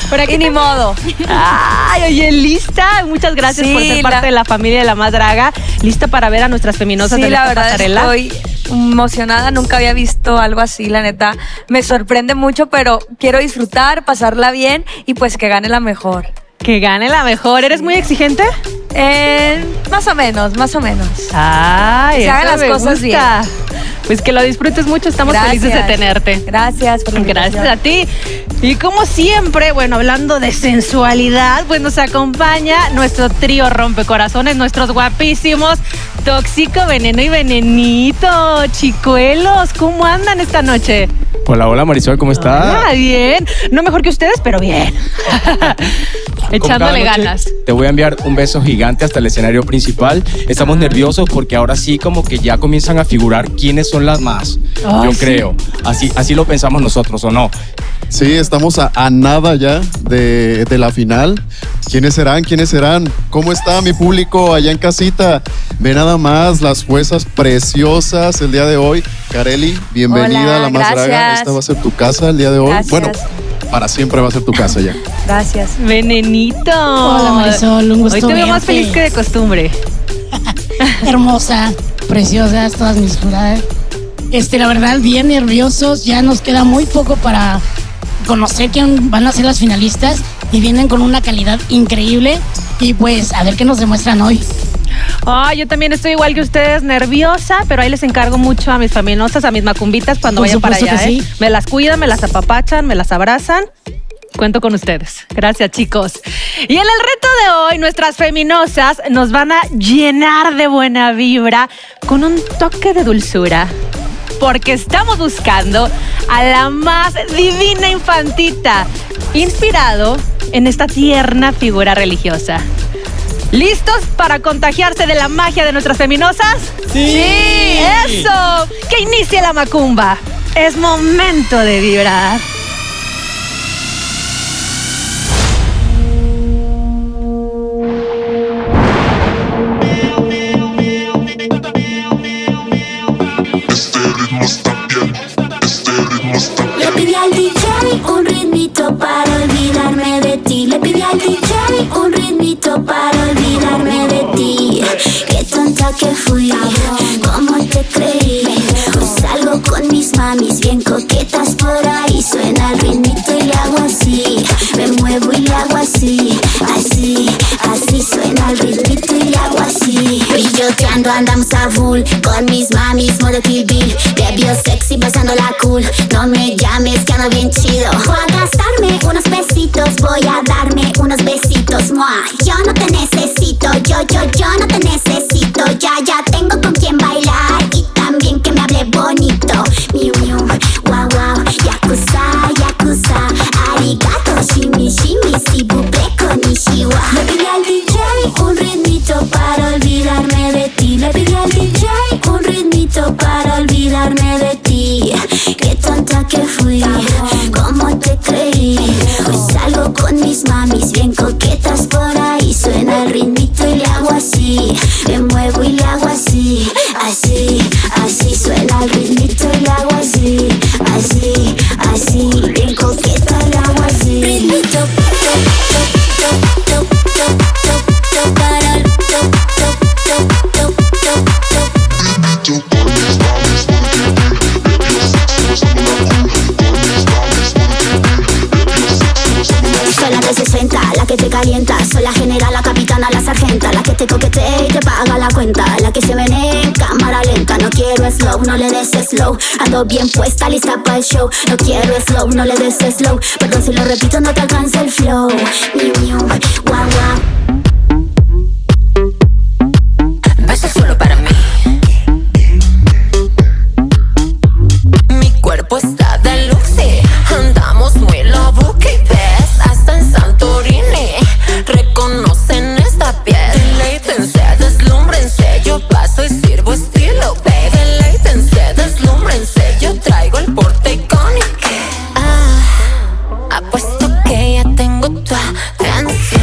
Por aquí ni modo. Ay, oye, ¿lista? Muchas gracias por ser parte de la familia de La Más Draga. ¿Lista para ver a nuestras feminosas de esta pasarela? Estoy emocionada, nunca había visto algo así, la neta. Me sorprende mucho, pero quiero disfrutar, pasarla bien y pues que gane la mejor. Que gane la mejor. ¿Eres muy exigente? Más o menos, más o menos. Ay, se hagan las cosas bien. Pues que lo disfrutes mucho, estamos felices de tenerte. Gracias por la invitación. Gracias a ti. Y como siempre, bueno, hablando de sensualidad, pues nos acompaña nuestro trío rompecorazones, nuestros guapísimos Tóxico, Veneno y Venenito. Chicuelos, ¿cómo andan esta noche? Hola, hola Marisol, ¿cómo estás? Ah, bien. No mejor que ustedes, pero bien. Echándole ganas. Te voy a enviar un beso gigante hasta el escenario principal. Estamos nerviosos porque ahora sí como que ya comienzan a figurar quiénes son las más. Yo creo. Así lo pensamos nosotros, ¿o no? Sí, estamos a nada ya de la final. ¿Quiénes serán? ¿Quiénes serán? ¿Cómo está mi público allá en casita? Ve nada más las juezas preciosas el día de hoy. Karely, bienvenida. Hola, a La Más Draga. gracias. Esta va a ser tu casa el día de hoy. Gracias. Bueno, para siempre va a ser tu casa ya. Gracias. Venenito. Hola Marisol, un gusto Hoy te veo más verte. feliz que de costumbre. Hermosa, preciosas, todas mis juradas. La verdad, bien nerviosos. Ya nos queda muy poco para conocer quién van a ser las finalistas y vienen con una calidad increíble. Y pues, a ver qué nos demuestran hoy. Yo también estoy igual que ustedes, nerviosa, pero ahí les encargo mucho a mis feminosas, a mis macumbitas cuando Por vayan para supuesto allá. que sí. Me las cuidan, me las apapachan, me las abrazan. Cuento con ustedes. Gracias, chicos. Y en el reto de hoy, nuestras feminosas nos van a llenar de buena vibra con un toque de dulzura. Porque estamos buscando a la más divina infantita, inspirado en esta tierna figura religiosa. ¿Listos para contagiarse de la magia de nuestras feminosas? ¡Sí! ¡Eso! ¡Que inicie la macumba! Es momento de vibrar. Este ritmo está bien, este ritmo está bien. Le pedí al DJ un ritmito para olvidarme de ti. Le pedí al DJ un ritmito para olvidarme de ti. Qué tonta que fui, cómo te creí. Hoy salgo con mis mamis bien coquetas por ahí. Suena el ritmito y le hago así. Me muevo y le hago así, así, así. Suena el ritmito y le hago así. Brilloteando andamos a full con mis mamis, modo Kill Bill. Debio sexy, pasándola cool. No me llames que ando bien chido. Voy a gastarme unos besitos, voy a darme unos besitos. Mua. Yo no te necesito, yo no te necesito. Ya tengo con quien bailar y también que me hable bonito. Miu miu, wow wow, yakuza, yakuza. Arigato, shimi shimi, si buple konnichiwa. Le pedí al DJ un ritmito para olvidarme de ti. Le pedí al DJ un ritmito para olvidarme de ti. Qué tonta que fui, cómo te creí. Hoy salgo con mis mamis bien coquetas por ahí. Suena el ritmito y le hago así. Me muevo y le hago así, así, así. Suena el ritmito y le hago así, así, así. Bien coqueta le hago así. Ritmito, para el soy la 360, la que te calienta. Soy la general, la capitana, la sargenta. La que te coquetea y te paga la cuenta. La que se menea en cámara lenta. No quiero slow, no le des slow. Ando bien puesta, lista para el show. No quiero slow, no le des slow. Perdón si lo repito, no te alcanza el flow. Miu miu, guau guau. Besos solo para mí. Mi cuerpo está de luxe. Andamos muy lobo que ves. Hasta en Santorini reconocen esta piel. Deleítense, deslúmbrense. Yo paso y sirvo estilo, baby. Deleítense, deslúmbrense. Yo traigo el porte icónico. Apuesto que ya tengo tu atención.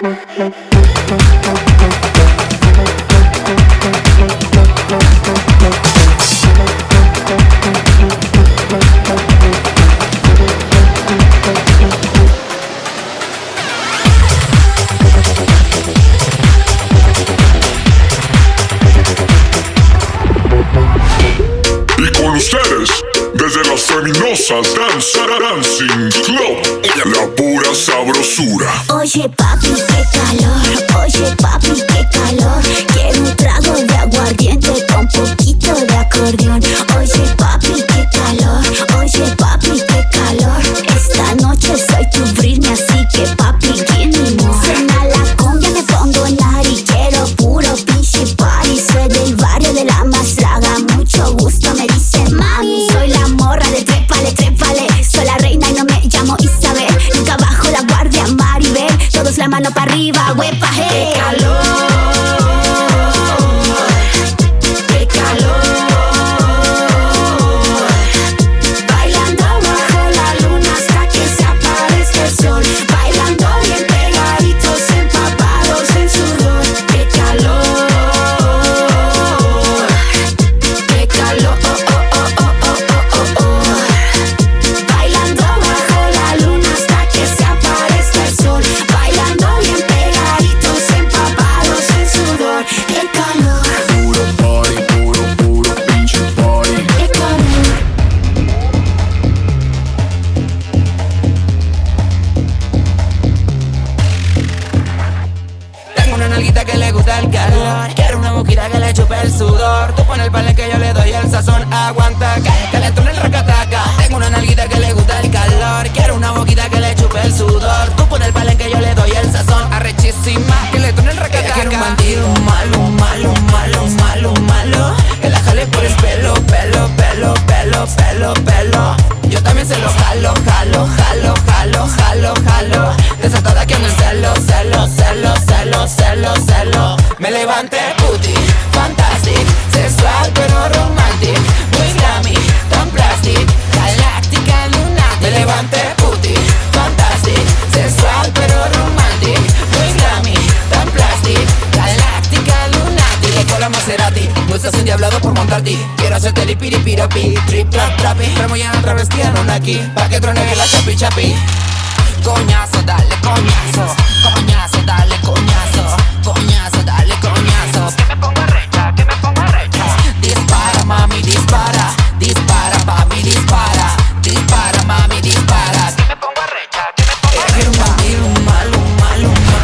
Y con ustedes, desde las feminosas Dancing Club, la pura sabrosura. Oye papi, qué calor. Oye papi, qué calor. Quiero un trago de aguardiente con poquito de acordeón. Oye papi, qué calor. Oye papi, qué calor. Esta noche soy tu Britney, así que papi, give me more. Suena la cumbia, me pongo nari. Quiero puro pinche party. Soy del barrio de la Mastraga. Mucho gusto me dice mami. Soy la morra de trépale, trépale. Soy la reina y no me llamo Isabel. Nunca bajo la guardia, Maribel. Todos la mano para arriba, huepa, hey. ¡Qué calor! ¡Qué calor! Bailando bajo la luna hasta que se aparezca el sol. Bailando bien pegaditos, empapados en sudor. ¡Qué calor! ¡Qué calor! Bailando bajo la luna hasta que se aparezca el sol. Bailando bien pegaditos, empapados en sudor. ¡Qué calor! Puro party, puro pinche party. ¡Qué calor! Tengo una nalguita que le gusta el calor. Quiero una boquita que le chupe el sudor. Tú pones el pan que yo le doy el sazón. Aguanta, que le tune el racataca. Tengo una nalguita que le gusta el calor. Quiero una boquita que le chupe el sudor. Tú pones el pan que yo le doy el sazón. Arrechísima, que le tune el racataca. Quiero un bandido malo, malo, malo, malo, malo. Que la jale por el pelo, pelo, pelo, pelo, pelo, pelo. Yo también se lo jalo, jalo, jalo, jalo, jalo, jalo. Desatada que ando en celo, celo, celo, celo, celo, celo. Me levanté booty, fantastic, sexual pero romantic. Muy Grammy, tan plastic, galáctica lunática. Me levanté booty, fantastic, sexual pero romantic. Muy Grammy, tan plastic, galáctica lunática. Y con la Maserati, no estás endiablado por montarte. Quiero hacerte lipiripirapi, trip trap trapi. Pero ya otra vez tiraron aquí, pa' que truene la chapi chapi. Coñazo, dale coñazo, coñazo, dale coñazo, coñazo, dale coñazo. Que me ponga recha, que me ponga recha. Dispara, mami, dispara, dispara, papi, dispara, dispara, mami, dispara. Que me ponga recha, que me ponga recha. Quiero un bandido, un malo, un malo, un malo.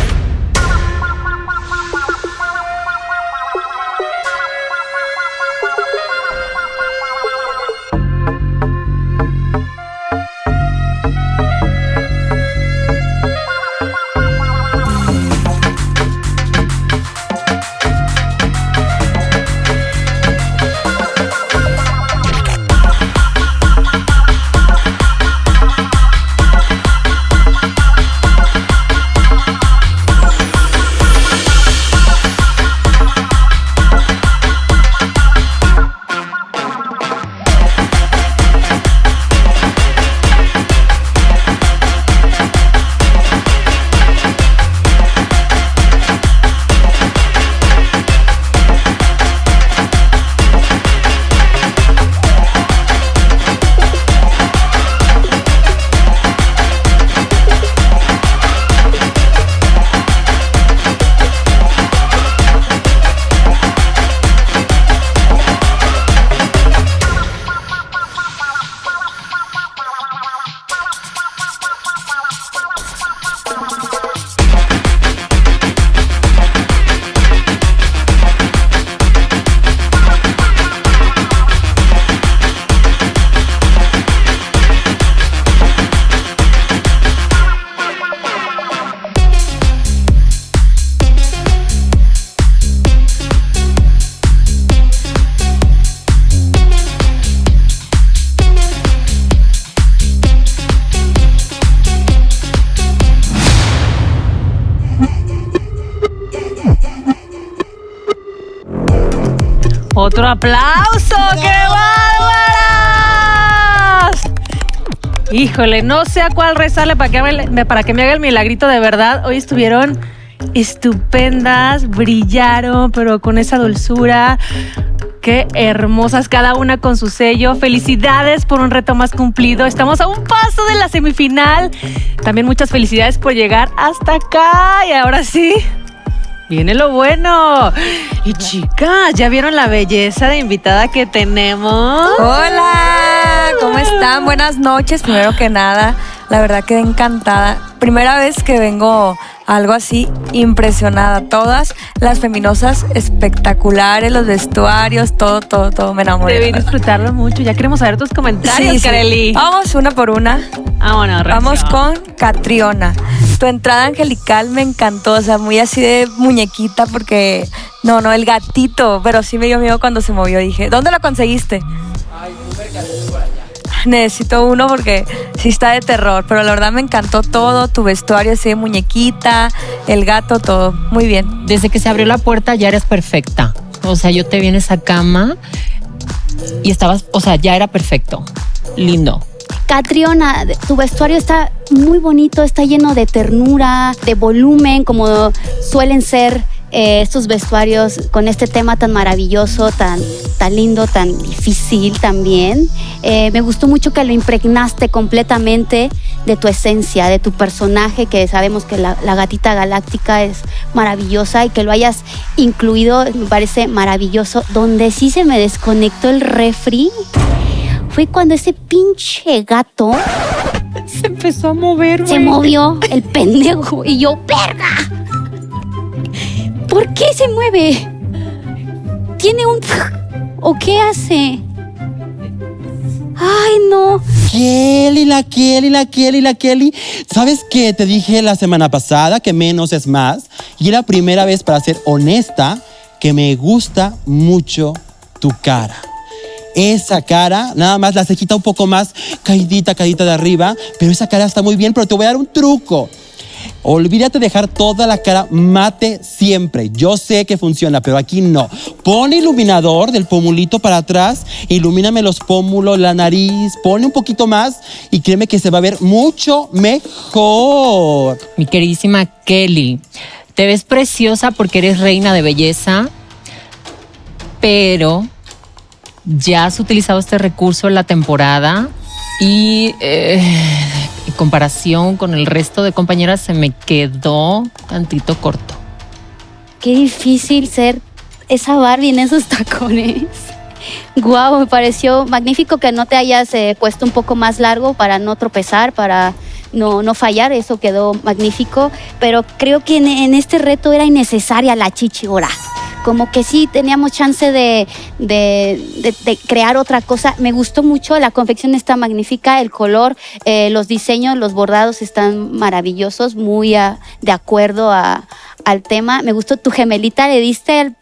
Otro aplauso, ¡qué bárbaras! Híjole, no sé a cuál rezarle para que me haga el milagrito de verdad. Hoy estuvieron estupendas, brillaron, pero con esa dulzura. Qué hermosas, cada una con su sello. Felicidades por un reto más cumplido. Estamos a un paso de la semifinal. También muchas felicidades por llegar hasta acá. Y ahora sí, viene lo bueno. Y chicas, ¿ya vieron la belleza de invitada que tenemos? Hola, ¿cómo están? Buenas noches, primero que nada. La verdad quedé encantada. Primera vez que vengo a algo así, impresionada. Todas las feminosas espectaculares, los vestuarios, todo me enamoré. Debí disfrutarlo mucho. Ya queremos saber tus comentarios, Sí. Kareli. Vamos una por una. Vámonos, Vamos con Catriona. Tu entrada angelical me encantó, o sea, muy así de muñequita porque... No, el gatito, pero sí me dio miedo cuando se movió. Dije, ¿dónde lo conseguiste? Necesito uno porque sí está de terror, pero la verdad me encantó todo, tu vestuario así de muñequita, el gato, todo. Muy bien. Desde que se abrió la puerta ya eres perfecta. O sea, yo te vi en esa cama y estabas, o sea, ya era perfecto. Lindo. Catriona, tu vestuario está muy bonito, está lleno de ternura, de volumen, como suelen ser estos vestuarios con este tema tan maravilloso, tan lindo, tan difícil también. Me gustó mucho que lo impregnaste completamente de tu esencia, de tu personaje, que sabemos que la gatita galáctica es maravillosa y que lo hayas incluido me parece maravilloso. Donde sí se me desconectó el refri fue cuando ese pinche gato se empezó a mover, se movió el pendejo y yo, ¡verga! ¿Por qué se mueve? ¿Tiene un... ¿O qué hace? ¡Ay, no! Kelly. ¿Sabes qué? Te dije la semana pasada que menos es más. Y es la primera vez, para ser honesta, que me gusta mucho tu cara. Esa cara, nada más la cejita un poco más caidita de arriba, pero esa cara está muy bien, pero te voy a dar un truco. Olvídate de dejar toda la cara mate siempre. Yo sé que funciona, pero aquí no. Pon iluminador del pomulito para atrás, ilumíname los pómulos, la nariz, pone un poquito más y créeme que se va a ver mucho mejor. Mi queridísima Kelly, te ves preciosa porque eres reina de belleza, pero ya has utilizado este recurso en la temporada y en comparación con el resto de compañeras se me quedó tantito corto. Qué difícil ser esa Barbie en esos tacones. Guau, me pareció magnífico que no te hayas puesto un poco más largo para no tropezar, para no fallar. Eso quedó magnífico, pero creo que en este reto era innecesaria la chichi ahora. Como que sí teníamos chance de crear otra cosa. Me gustó mucho, la confección está magnífica, el color, los diseños, los bordados están maravillosos, muy de acuerdo al tema. Me gustó tu gemelita, le diste el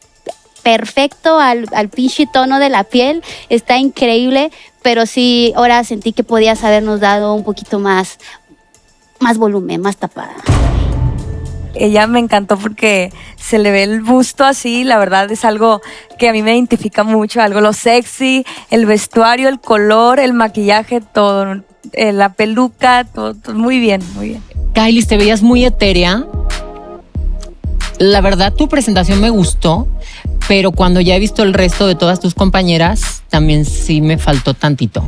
perfecto al pinche tono de la piel, está increíble, pero sí, ahora sentí que podías habernos dado un poquito más volumen, más tapada. Ella me encantó porque se le ve el busto así, la verdad es algo que a mí me identifica mucho, algo lo sexy, el vestuario, el color, el maquillaje, todo, la peluca, todo muy bien, muy bien. Kylie, te veías muy etérea. La verdad, tu presentación me gustó, pero cuando ya he visto el resto de todas tus compañeras, también sí me faltó tantito.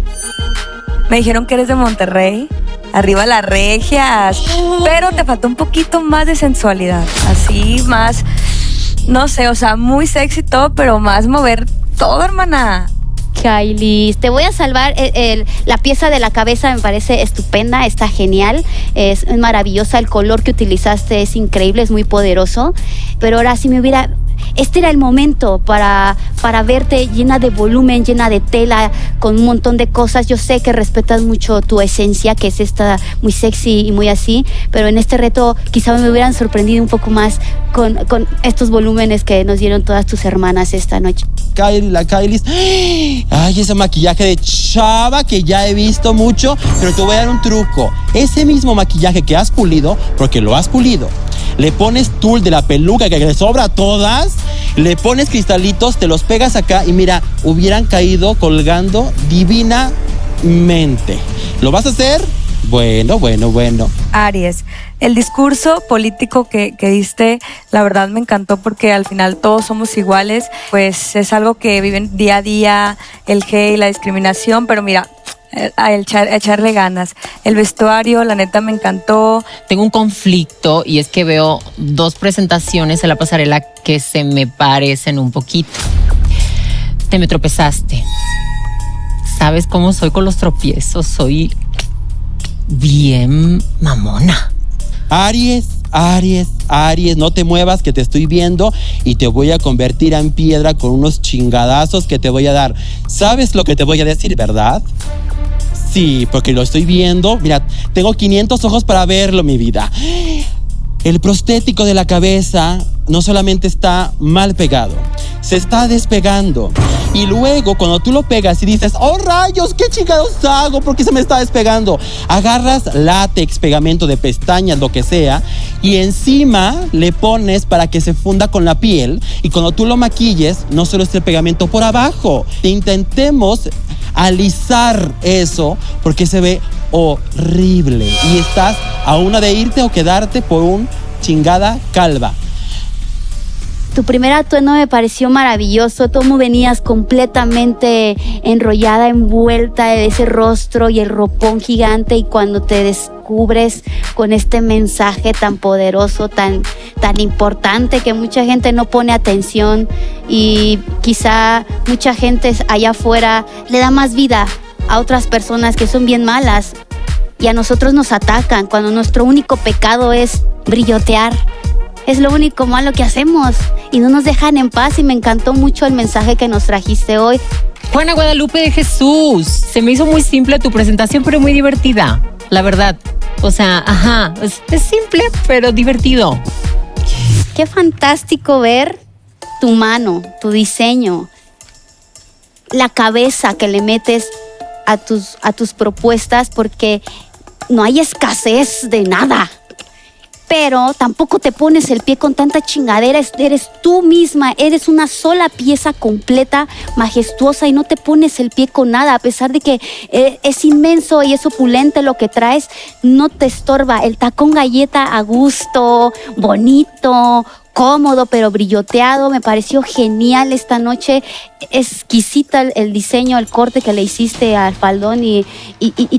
Me dijeron que eres de Monterrey, arriba las regias, pero te faltó un poquito más de sensualidad, así más, no sé, o sea, muy sexy todo, pero más mover todo, hermana. Kylie, te voy a salvar. La pieza de la cabeza me parece estupenda, está genial, es maravillosa, el color que utilizaste es increíble, es muy poderoso, pero ahora si me hubiera... Este era el momento para verte llena de volumen, llena de tela, con un montón de cosas. Yo sé que respetas mucho tu esencia, que es esta muy sexy y muy así, pero en este reto quizá me hubieran sorprendido un poco más con estos volúmenes que nos dieron todas tus hermanas esta noche. Kylie, ay, ese maquillaje de chava que ya he visto mucho, pero te voy a dar un truco. Ese mismo maquillaje que has pulido, porque lo has pulido, le pones tul de la peluca que le sobra a todas, le pones cristalitos, te los pegas acá y mira, hubieran caído colgando divinamente. ¿Lo vas a hacer? Bueno. Aries, el discurso político que diste, la verdad me encantó porque al final todos somos iguales, pues es algo que viven día a día, el hate, la discriminación, pero mira, a echarle ganas. El vestuario, la neta, me encantó. Tengo un conflicto y es que veo 2 presentaciones en la pasarela que se me parecen un poquito. Te me tropezaste. ¿Sabes cómo soy con los tropiezos? Soy bien mamona. Aries, no te muevas que te estoy viendo y te voy a convertir en piedra con unos chingadazos que te voy a dar. ¿Sabes lo que te voy a decir, verdad? Sí, porque lo estoy viendo. Mira, tengo 500 ojos para verlo, mi vida. El prostético de la cabeza no solamente está mal pegado, se está despegando. Y luego cuando tú lo pegas y dices, oh rayos, ¿qué chingados hago? ¿Por qué se me está despegando? Agarras látex, pegamento de pestañas, lo que sea, y encima le pones para que se funda con la piel. Y cuando tú lo maquilles, no solo esté el pegamento por abajo. Intentemos alisar eso porque se ve horrible. Y estás a una de irte o quedarte por un chingada calva. Tu primer atuendo me pareció maravilloso, cómo venías completamente enrollada, envuelta de ese rostro y el ropón gigante, y cuando te descubres con este mensaje tan poderoso, tan importante, que mucha gente no pone atención y quizá mucha gente allá afuera le da más vida a otras personas que son bien malas y a nosotros nos atacan cuando nuestro único pecado es brillotear. Es lo único malo que hacemos y no nos dejan en paz, y me encantó mucho el mensaje que nos trajiste hoy. Juana Guadalupe de Jesús, se me hizo muy simple tu presentación, pero muy divertida, la verdad. O sea, es simple, pero divertido. Qué fantástico ver tu mano, tu diseño, la cabeza que le metes a tus propuestas, porque no hay escasez de nada. Pero tampoco te pones el pie con tanta chingadera, eres tú misma, eres una sola pieza completa, majestuosa, y no te pones el pie con nada, a pesar de que es inmenso y es opulente lo que traes, no te estorba. El tacón galleta a gusto, bonito, cómodo, pero brilloteado, me pareció genial esta noche, exquisita el diseño, el corte que le hiciste al faldón y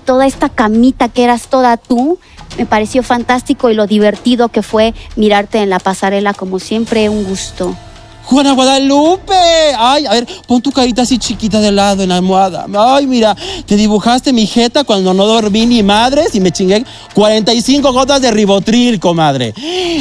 toda esta camita que eras toda tú. Me pareció fantástico, y lo divertido que fue mirarte en la pasarela, como siempre, un gusto. Juana Guadalupe, ay, a ver, pon tu carita así chiquita de lado en la almohada. Ay, mira, te dibujaste mi jeta cuando no dormí ni madres y me chingué 45 gotas de ribotril, comadre.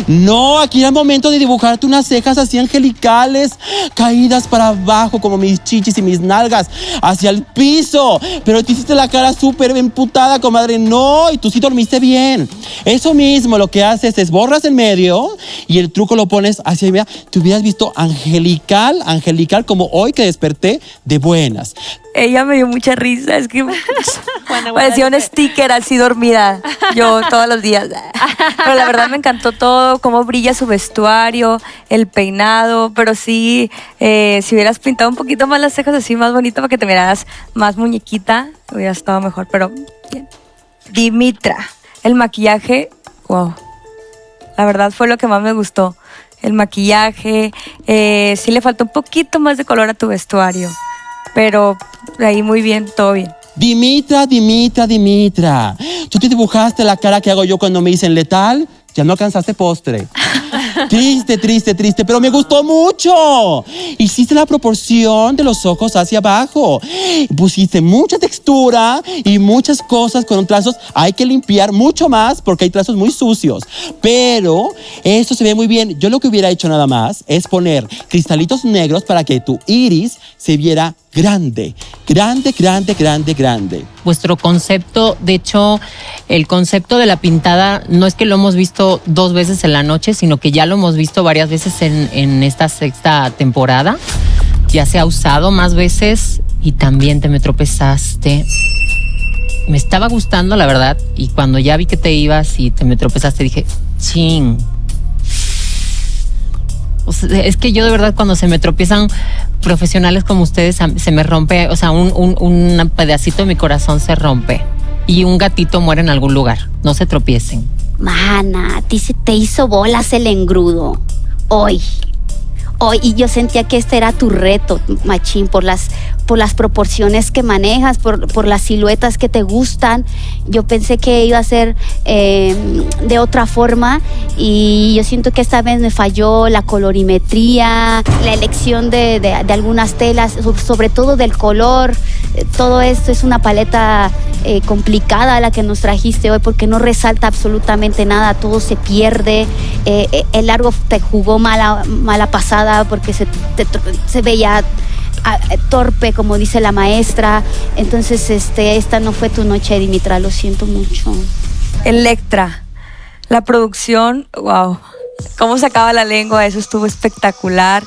No, aquí era el momento de dibujarte unas cejas así angelicales, caídas para abajo como mis chichis y mis nalgas, hacia el piso. Pero te hiciste la cara súper emputada, comadre. No, y tú sí dormiste bien. Eso mismo, lo que haces es borras en medio y el truco lo pones hacia allá. Te hubieras visto angelical como hoy que desperté de buenas. Ella me dio mucha risa, es que parecía un sticker así dormida, yo todos los días. Pero la verdad me encantó todo, cómo brilla su vestuario, el peinado, pero sí, si hubieras pintado un poquito más las cejas así más bonito para que te miraras más muñequita, hubiera estado mejor, pero bien. Dimitra, el maquillaje, wow, la verdad fue lo que más me gustó. El maquillaje, sí le faltó un poquito más de color a tu vestuario, pero ahí muy bien, todo bien. Dimitra, tú te dibujaste la cara que hago yo cuando me dicen letal, ya no alcanzaste postre. Triste, pero me gustó mucho. Hiciste la proporción de los ojos hacia abajo. Pusiste mucha textura y muchas cosas con trazos. Hay que limpiar mucho más porque hay trazos muy sucios. Pero esto se ve muy bien. Yo lo que hubiera hecho nada más es poner cristalitos negros para que tu iris se viera grande. Vuestro concepto, de hecho, el concepto de la pintada no es que lo hemos visto 2 veces en la noche, sino que ya lo hemos visto varias veces en esta 6ª temporada. Ya se ha usado más veces y también te me tropezaste. Me estaba gustando, la verdad, y cuando ya vi que te ibas y te me tropezaste, dije, ching. O sea, es que yo de verdad cuando se me tropiezan profesionales como ustedes se me rompe, o sea, un pedacito de mi corazón se rompe. y un gatito muere en algún lugar. No se tropiecen. Mana, a ti se te hizo bolas el engrudo. Hoy, y yo sentía que este era tu reto, machín, por las proporciones que manejas, por las siluetas que te gustan. Yo pensé que iba a ser de otra forma y yo siento que esta vez me falló la colorimetría, la elección de algunas telas, sobre todo del color. Todo esto es una paleta complicada la que nos trajiste hoy porque no resalta absolutamente nada, todo se pierde. El largo te jugó mala pasada porque se veía torpe, como dice la maestra. Entonces esta no fue tu noche, Dimitra, lo siento mucho. Electra, la producción, wow, cómo sacaba la lengua, eso estuvo espectacular.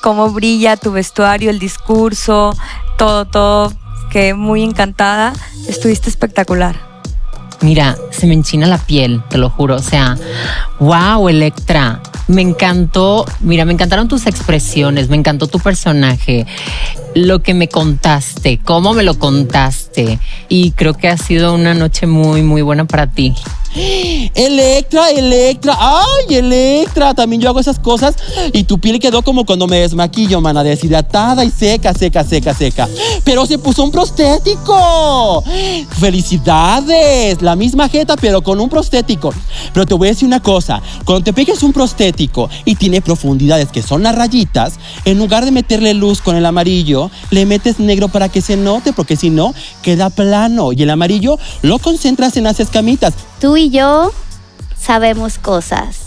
Cómo brilla tu vestuario, el discurso, todo, quedé muy encantada, estuviste espectacular. Mira, se me enchina la piel, te lo juro. O sea, wow, Electra. Me encantó, mira, me encantaron tus expresiones, me encantó tu personaje, lo que me contaste, cómo me lo contaste. Y creo que ha sido una noche muy, muy buena para ti. Electra, ay, Electra, también yo hago esas cosas y tu piel quedó como cuando me desmaquillo, mana, deshidratada y seca. Pero se puso un prostético. ¡Felicidades! La misma jeta, pero con un prostético. Pero te voy a decir una cosa, cuando te pegues un prostético y tiene profundidades que son las rayitas, en lugar de meterle luz con el amarillo, le metes negro para que se note, porque si no, queda plano y el amarillo lo concentras en las escamitas. Tú y yo sabemos cosas,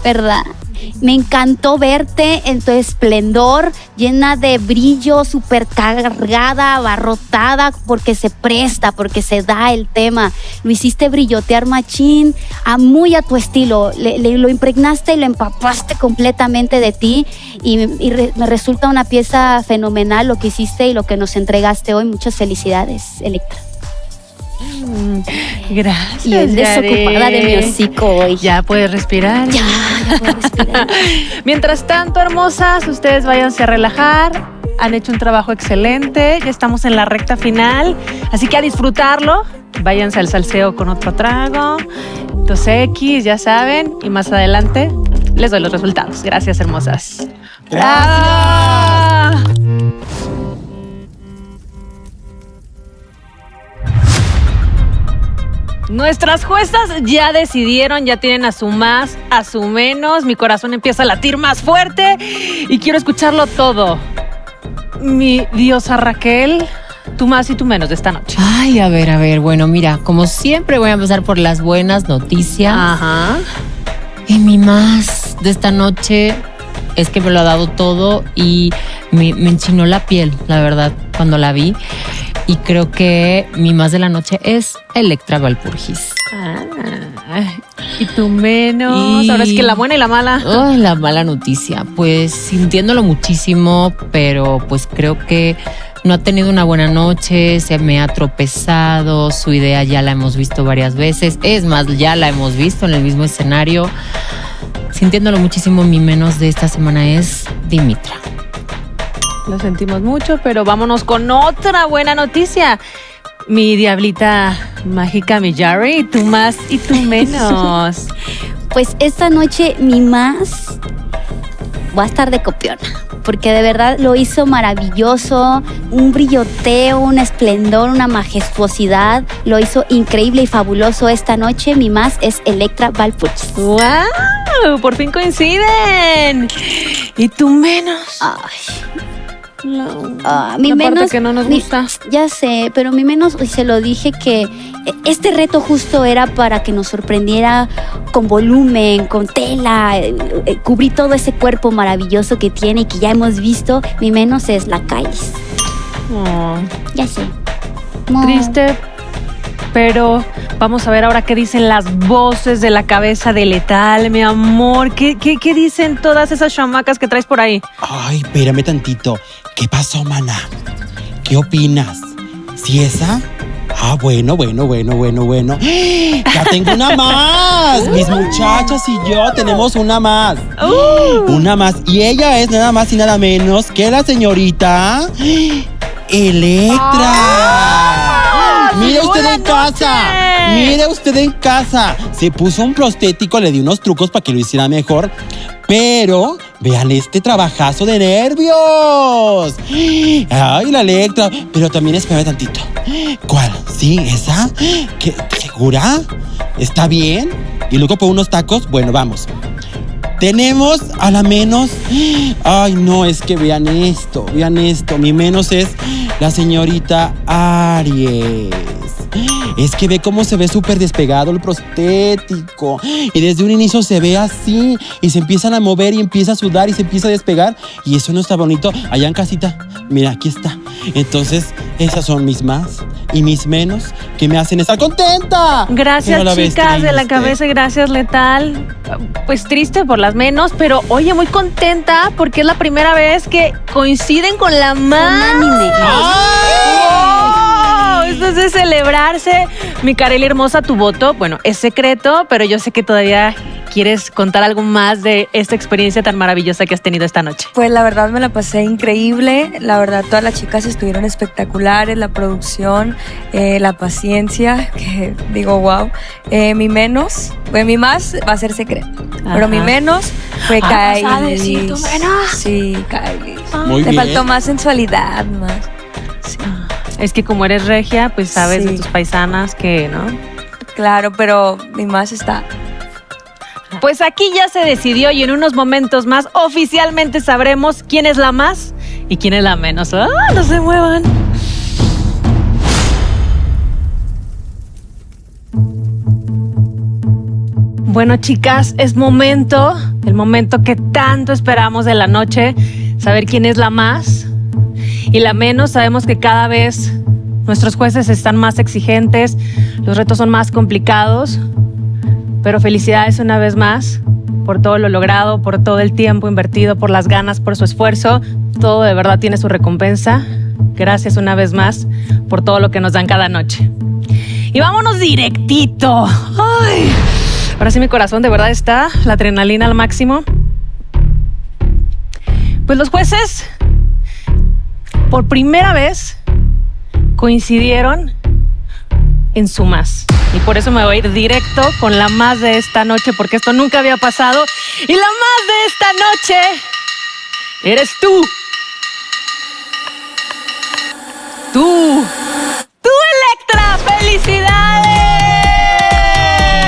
¿verdad? Me encantó verte en tu esplendor, llena de brillo, súper cargada, abarrotada, porque se presta, porque se da el tema. Lo hiciste brillotear machín, muy a tu estilo. Lo impregnaste y lo empapaste completamente de ti y me resulta una pieza fenomenal lo que hiciste y lo que nos entregaste hoy. Muchas felicidades, Electra. Gracias. Y es desocupada de mi hocico hoy. Ya puedes respirar. Ya puedo respirar. Mientras tanto, hermosas, ustedes váyanse a relajar. Han hecho un trabajo excelente. Ya estamos en la recta final. Así que a disfrutarlo. Váyanse al salseo con otro trago. 2X, ya saben. Y más adelante les doy los resultados. Gracias, hermosas. Gracias. Nuestras juezas ya decidieron, ya tienen a su más, a su menos. Mi corazón empieza a latir más fuerte y quiero escucharlo todo. Mi diosa Raquel, tu más y tu menos de esta noche. Ay, a ver, bueno, mira, como siempre voy a empezar por las buenas noticias. Ajá. Y mi más de esta noche es que me lo ha dado todo y me enchinó la piel, la verdad, cuando la vi. Y creo que mi más de la noche es Electra Walpurgis. Y tu menos. Y... ahora es que la buena y la mala. Oh, la mala noticia. Pues sintiéndolo muchísimo, pero pues creo que no ha tenido una buena noche, se me ha tropezado, su idea ya la hemos visto varias veces. Es más, ya la hemos visto en el mismo escenario. Sintiéndolo muchísimo, mi menos de esta semana es Dimitra. Lo sentimos mucho, pero vámonos con otra buena noticia. Mi diablita mágica, mi Yari, tú más y tú menos. Pues esta noche mi más va a estar de copiona, porque de verdad lo hizo maravilloso, un brilloteo, un esplendor, una majestuosidad, lo hizo increíble y fabuloso esta noche. Mi más es Electra Walpurgis. ¡Wow! Por fin coinciden. ¿Y tú menos? Ay. Mi menos que no nos gusta. Ya sé, pero mi menos, se lo dije que este reto justo era para que nos sorprendiera con volumen, con tela, cubrí todo ese cuerpo maravilloso que tiene y que ya hemos visto. Mi menos es la Kailis. Ya sé. Triste, pero vamos a ver ahora qué dicen las voces de la cabeza de Letal, mi amor. ¿Qué dicen todas esas chamacas que traes por ahí? Ay, espérame tantito. ¿Qué pasó, mana? ¿Qué opinas? ¿Sí esa? Ah, bueno. Ya tengo una más. Mis muchachas y yo tenemos una más. Una más. Y ella es nada más y nada menos que la señorita Electra. Mire usted en casa. Mire usted en casa. Se puso un prostético, le di unos trucos para que lo hiciera mejor. Pero vean este trabajazo de nervios. Ay, la Electra. Pero también espérame tantito. ¿Cuál? ¿Sí? ¿Esa? ¿Qué? ¿Segura? ¿Está bien? Y luego por unos tacos. Bueno, vamos. Tenemos a la menos. Ay, no, es que vean esto. Vean esto. Mi menos es la señorita Aries. Es que ve cómo se ve súper despegado el prostético. Y desde un inicio se ve así. Y se empiezan a mover y empieza a sudar y se empieza a despegar. Y eso no está bonito. Allá en casita, mira, aquí está. Entonces, esas son mis más y mis menos que me hacen estar contenta. Gracias, chicas de la cabeza. Gracias, Letal. Pues triste por las menos, pero oye, muy contenta porque es la primera vez que coinciden con la más. Esto es de celebrarse. Mi Kareli hermosa, tu voto, bueno, es secreto, pero yo sé que todavía quieres contar algo más de esta experiencia tan maravillosa que has tenido esta noche. Pues la verdad me la pasé increíble. La verdad todas las chicas estuvieron espectaculares. La producción, la paciencia, que digo, wow. Mi menos, pues mi más va a ser secreto. Ajá. Pero mi menos fue ¿vas a Kylie. decir tu menos? Sí, Kylie. Muy Te bien. faltó más sensualidad, más. Es que como eres regia, pues sabes de tus paisanas que, ¿no? Claro, pero mi más está. Pues aquí ya se decidió y en unos momentos más oficialmente sabremos quién es la más y quién es la menos. ¡Ah, no se muevan! Bueno, chicas, es el momento que tanto esperamos de la noche, saber quién es la más y la menos. Sabemos que cada vez nuestros jueces están más exigentes, los retos son más complicados, pero felicidades una vez más por todo lo logrado, por todo el tiempo invertido, por las ganas, por su esfuerzo. Todo de verdad tiene su recompensa. Gracias una vez más por todo lo que nos dan cada noche. Y vámonos directito. ¡Ay! Ahora sí mi corazón de verdad está, la adrenalina al máximo. Pues los jueces, por primera vez, coincidieron en su más. Y por eso me voy a ir directo con la más de esta noche, porque esto nunca había pasado. Y la más de esta noche eres tú. Tú, Electra. ¡Felicidades!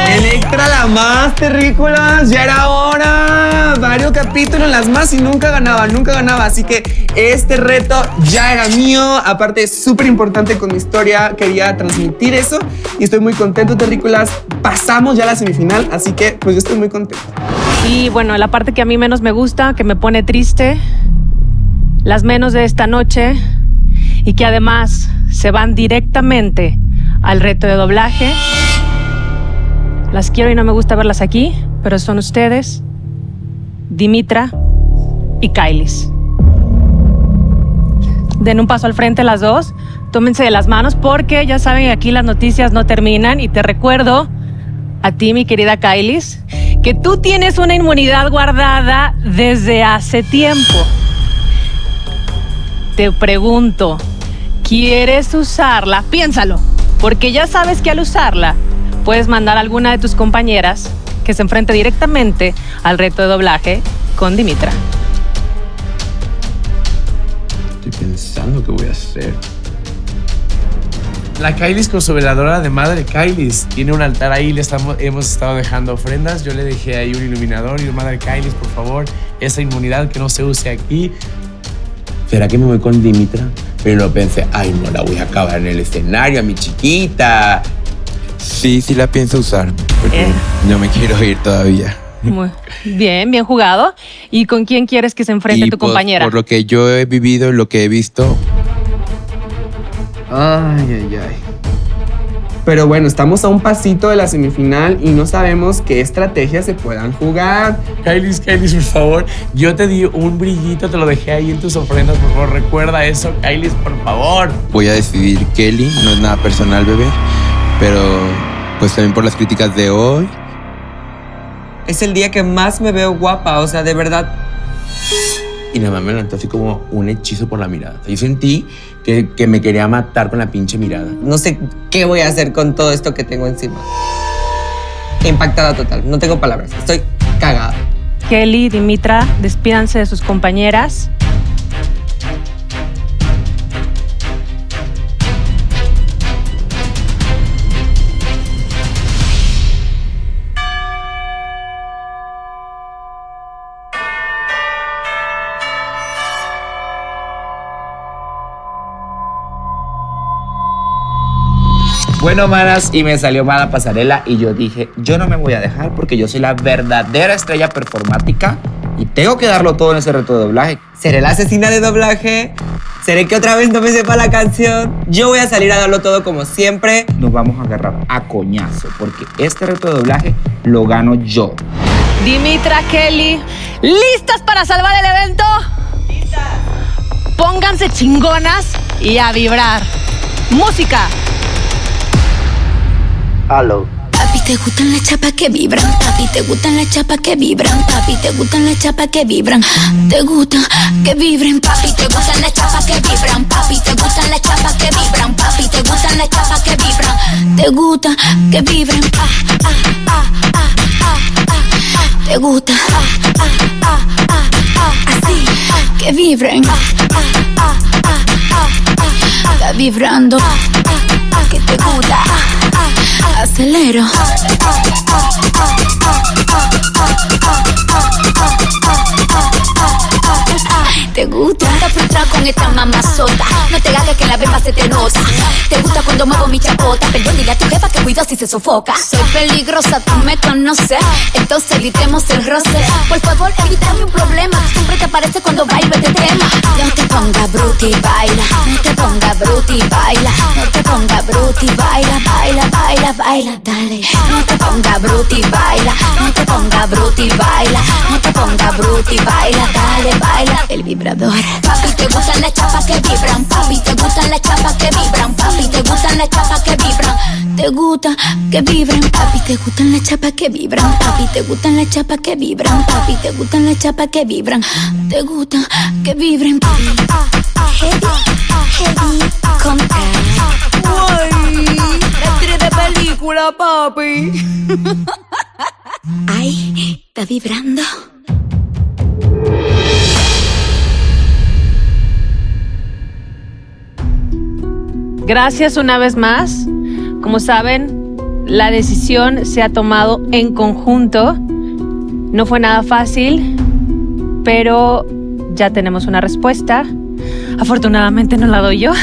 Electra la más, terrícolas, ya era hora. Varios capítulos, las más y nunca ganaba. Así que este reto ya era mío. Aparte, es súper importante con mi historia. Quería transmitir eso y estoy muy contento, terrícolas. Pasamos ya a la semifinal, así que pues yo estoy muy contento. Y bueno, la parte que a mí menos me gusta, que me pone triste, las menos de esta noche y que además se van directamente al reto de doblaje. Las quiero y no me gusta verlas aquí, pero son ustedes, Dimitra y Kailis. Den un paso al frente las dos, tómense de las manos porque ya saben que aquí las noticias no terminan y te recuerdo a ti, mi querida Kailis, que tú tienes una inmunidad guardada desde hace tiempo. Te pregunto, ¿quieres usarla? Piénsalo, porque ya sabes que al usarla puedes mandar a alguna de tus compañeras que se enfrente directamente al reto de doblaje con Dimitra. Estoy pensando qué voy a hacer. La Kailis con su veladora de madre Kailis tiene un altar ahí, hemos estado dejando ofrendas. Yo le dejé ahí un iluminador y madre Kailis, por favor, esa inmunidad que no se use aquí. ¿Será que me voy con Dimitra? Pero lo pensé, ay, no la voy a acabar en el escenario, a mi chiquita. Sí la pienso usar, porque no me quiero ir todavía. Muy bien, bien jugado. ¿Y con quién quieres que se enfrente tu compañera? Por lo que yo he vivido, lo que he visto. Ay. Pero bueno, estamos a un pasito de la semifinal y no sabemos qué estrategias se puedan jugar. Kailis, por favor, yo te di un brillito, te lo dejé ahí en tus ofrendas, por favor, recuerda eso, Kailis, por favor. Voy a decidir Kelly, no es nada personal, bebé, pero pues también por las críticas de hoy. Es el día que más me veo guapa, o sea, de verdad. y nada más me lanzó así como un hechizo por la mirada. O sea, yo sentí que me quería matar con la pinche mirada. No sé qué voy a hacer con todo esto que tengo encima. Impactada total, no tengo palabras, estoy cagada. Kelly, Dimitra, despídanse de sus compañeras. Bueno, manas, y me salió mala pasarela y yo dije, yo no me voy a dejar porque yo soy la verdadera estrella performática y tengo que darlo todo en ese reto de doblaje. ¿Seré la asesina de doblaje? ¿Seré que otra vez no me sepa la canción? Yo voy a salir a darlo todo como siempre. Nos vamos a agarrar a coñazo porque este reto de doblaje lo gano yo. Dimitra, Kelly, ¿listas para salvar el evento? ¡Listas! Pónganse chingonas y a vibrar. ¡Música! Aló. Papi, te gustan las chapas que vibran. Papi, te gustan las chapas que vibran. Papi, te gustan las chapas que vibran. Te gustan que vibren. Papi, te gustan las chapas que vibran. Papi, te gustan las chapas que vibran. Papi, te gustan las chapas que vibran. Te gusta que vibren. Te gusta así que vibren. Está vibrando. Que te gusta. Acelero. Te gusta frustrar con esta mamazota. No te hagas que la beba se te nota. Te gusta cuando muevo mi chapota. Perdón, dile a tu jefa que cuido si se sofoca. Soy peligrosa, tú me conoces. Entonces evitemos el roce. Por favor, evítame un problema. Siempre te aparece cuando bailo este tema. No te ponga bruti, baila. No te ponga bruti, baila. No te ponga bruti, baila. Baila, baila, baila, dale. No te ponga bruti, baila. No te ponga bruti, baila. No te ponga bruti, baila, dale, baila. El vibrador. Papi, te gustan las chapas que vibran. Papi, te gustan las chapas que vibran. Papi, te gustan las chapas que vibran. Te gusta que vibren. Papi, te gustan las chapas que vibran. Papi, te gustan las chapas que vibran. Papi, te gustan las chapas que vibran. Te gusta que vibren. Heavy, heavy, contra. Uy, actriz de película, papi. Ay, está vibrando. Gracias una vez más. Como saben, la decisión se ha tomado en conjunto. No fue nada fácil, pero ya tenemos una respuesta. Afortunadamente no la doy yo.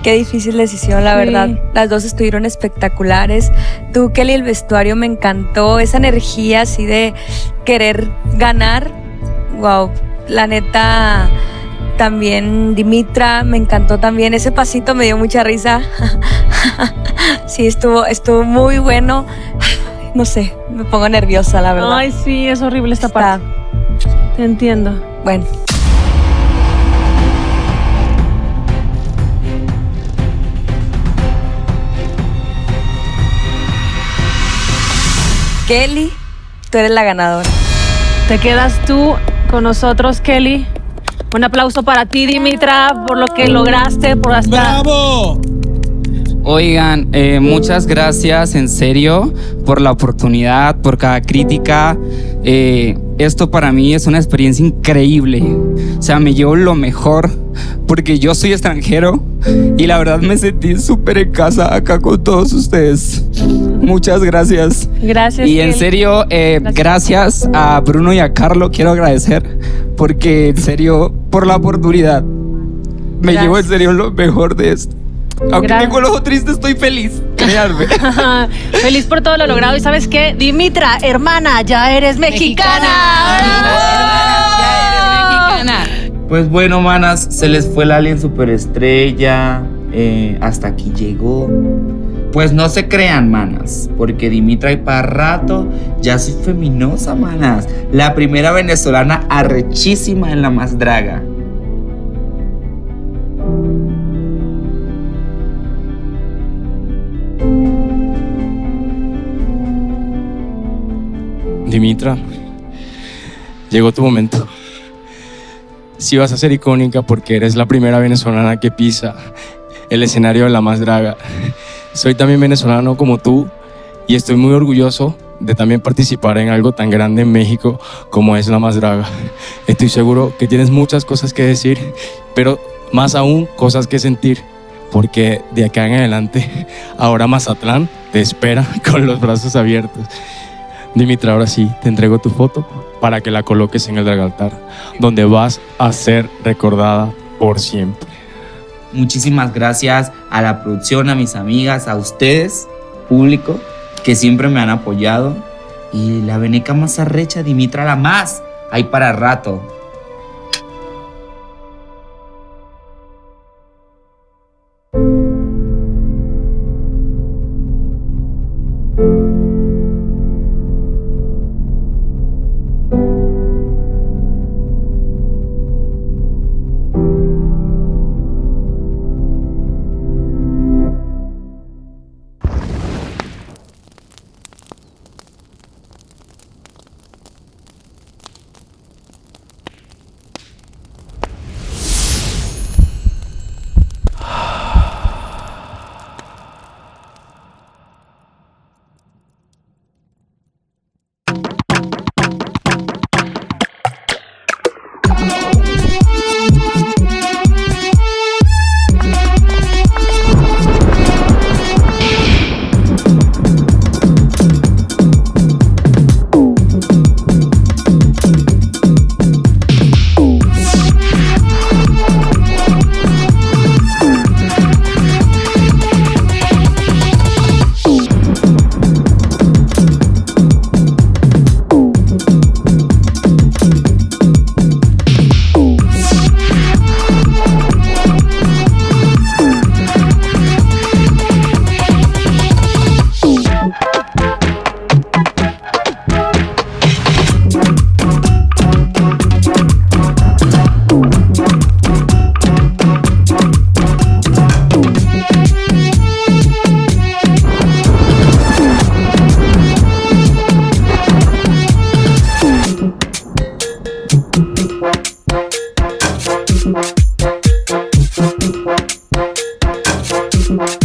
Qué difícil decisión, la verdad. Las dos estuvieron espectaculares. Tú, Kelly, el vestuario me encantó. Esa energía así de querer ganar. Wow, la neta. También Dimitra, me encantó también. Ese pasito me dio mucha risa. Sí, estuvo muy bueno. No sé, me pongo nerviosa, la verdad. Ay, sí, es horrible esta parte. Te entiendo. Bueno. Kelly, tú eres la ganadora. Te quedas tú con nosotros, Kelly. Un aplauso para ti, Dimitra, por lo que lograste, por hasta... ¡Bravo! Oigan, muchas gracias en serio por la oportunidad, por cada crítica. Esto para mí es una experiencia increíble. O sea, me llevo lo mejor porque yo soy extranjero y la verdad me sentí súper en casa acá con todos ustedes. Muchas gracias. Gracias. Y en serio, gracias a Bruno y a Carlo, quiero agradecer porque en serio, por la oportunidad. Me llevo en serio lo mejor de esto. Aunque tengo el ojo triste, estoy feliz, créanme. Feliz por todo lo logrado. ¿Y sabes qué? Dimitra, hermana, ya eres mexicana. Ya eres mexicana. Pues bueno, manas, se les fue el alien superestrella. Hasta aquí llegó. Pues no se crean, manas, porque Dimitra y para rato ya soy feminosa, manas. La primera venezolana arrechísima en La Más Draga. Dimitra, llegó tu momento. sí vas a ser icónica porque eres la primera venezolana que pisa el escenario de La Más Draga. Soy también venezolano como tú y estoy muy orgulloso de también participar en algo tan grande en México como es La Más Draga. Estoy seguro que tienes muchas cosas que decir, pero más aún cosas que sentir, porque de acá en adelante, ahora Mazatlán te espera con los brazos abiertos. Dimitra, ahora sí, te entrego tu foto para que la coloques en el Dragaltar, donde vas a ser recordada por siempre. Muchísimas gracias a la producción, a mis amigas, a ustedes, público, que siempre me han apoyado. Y la veneca más arrecha, Dimitra la más. Hay para rato. Thank you.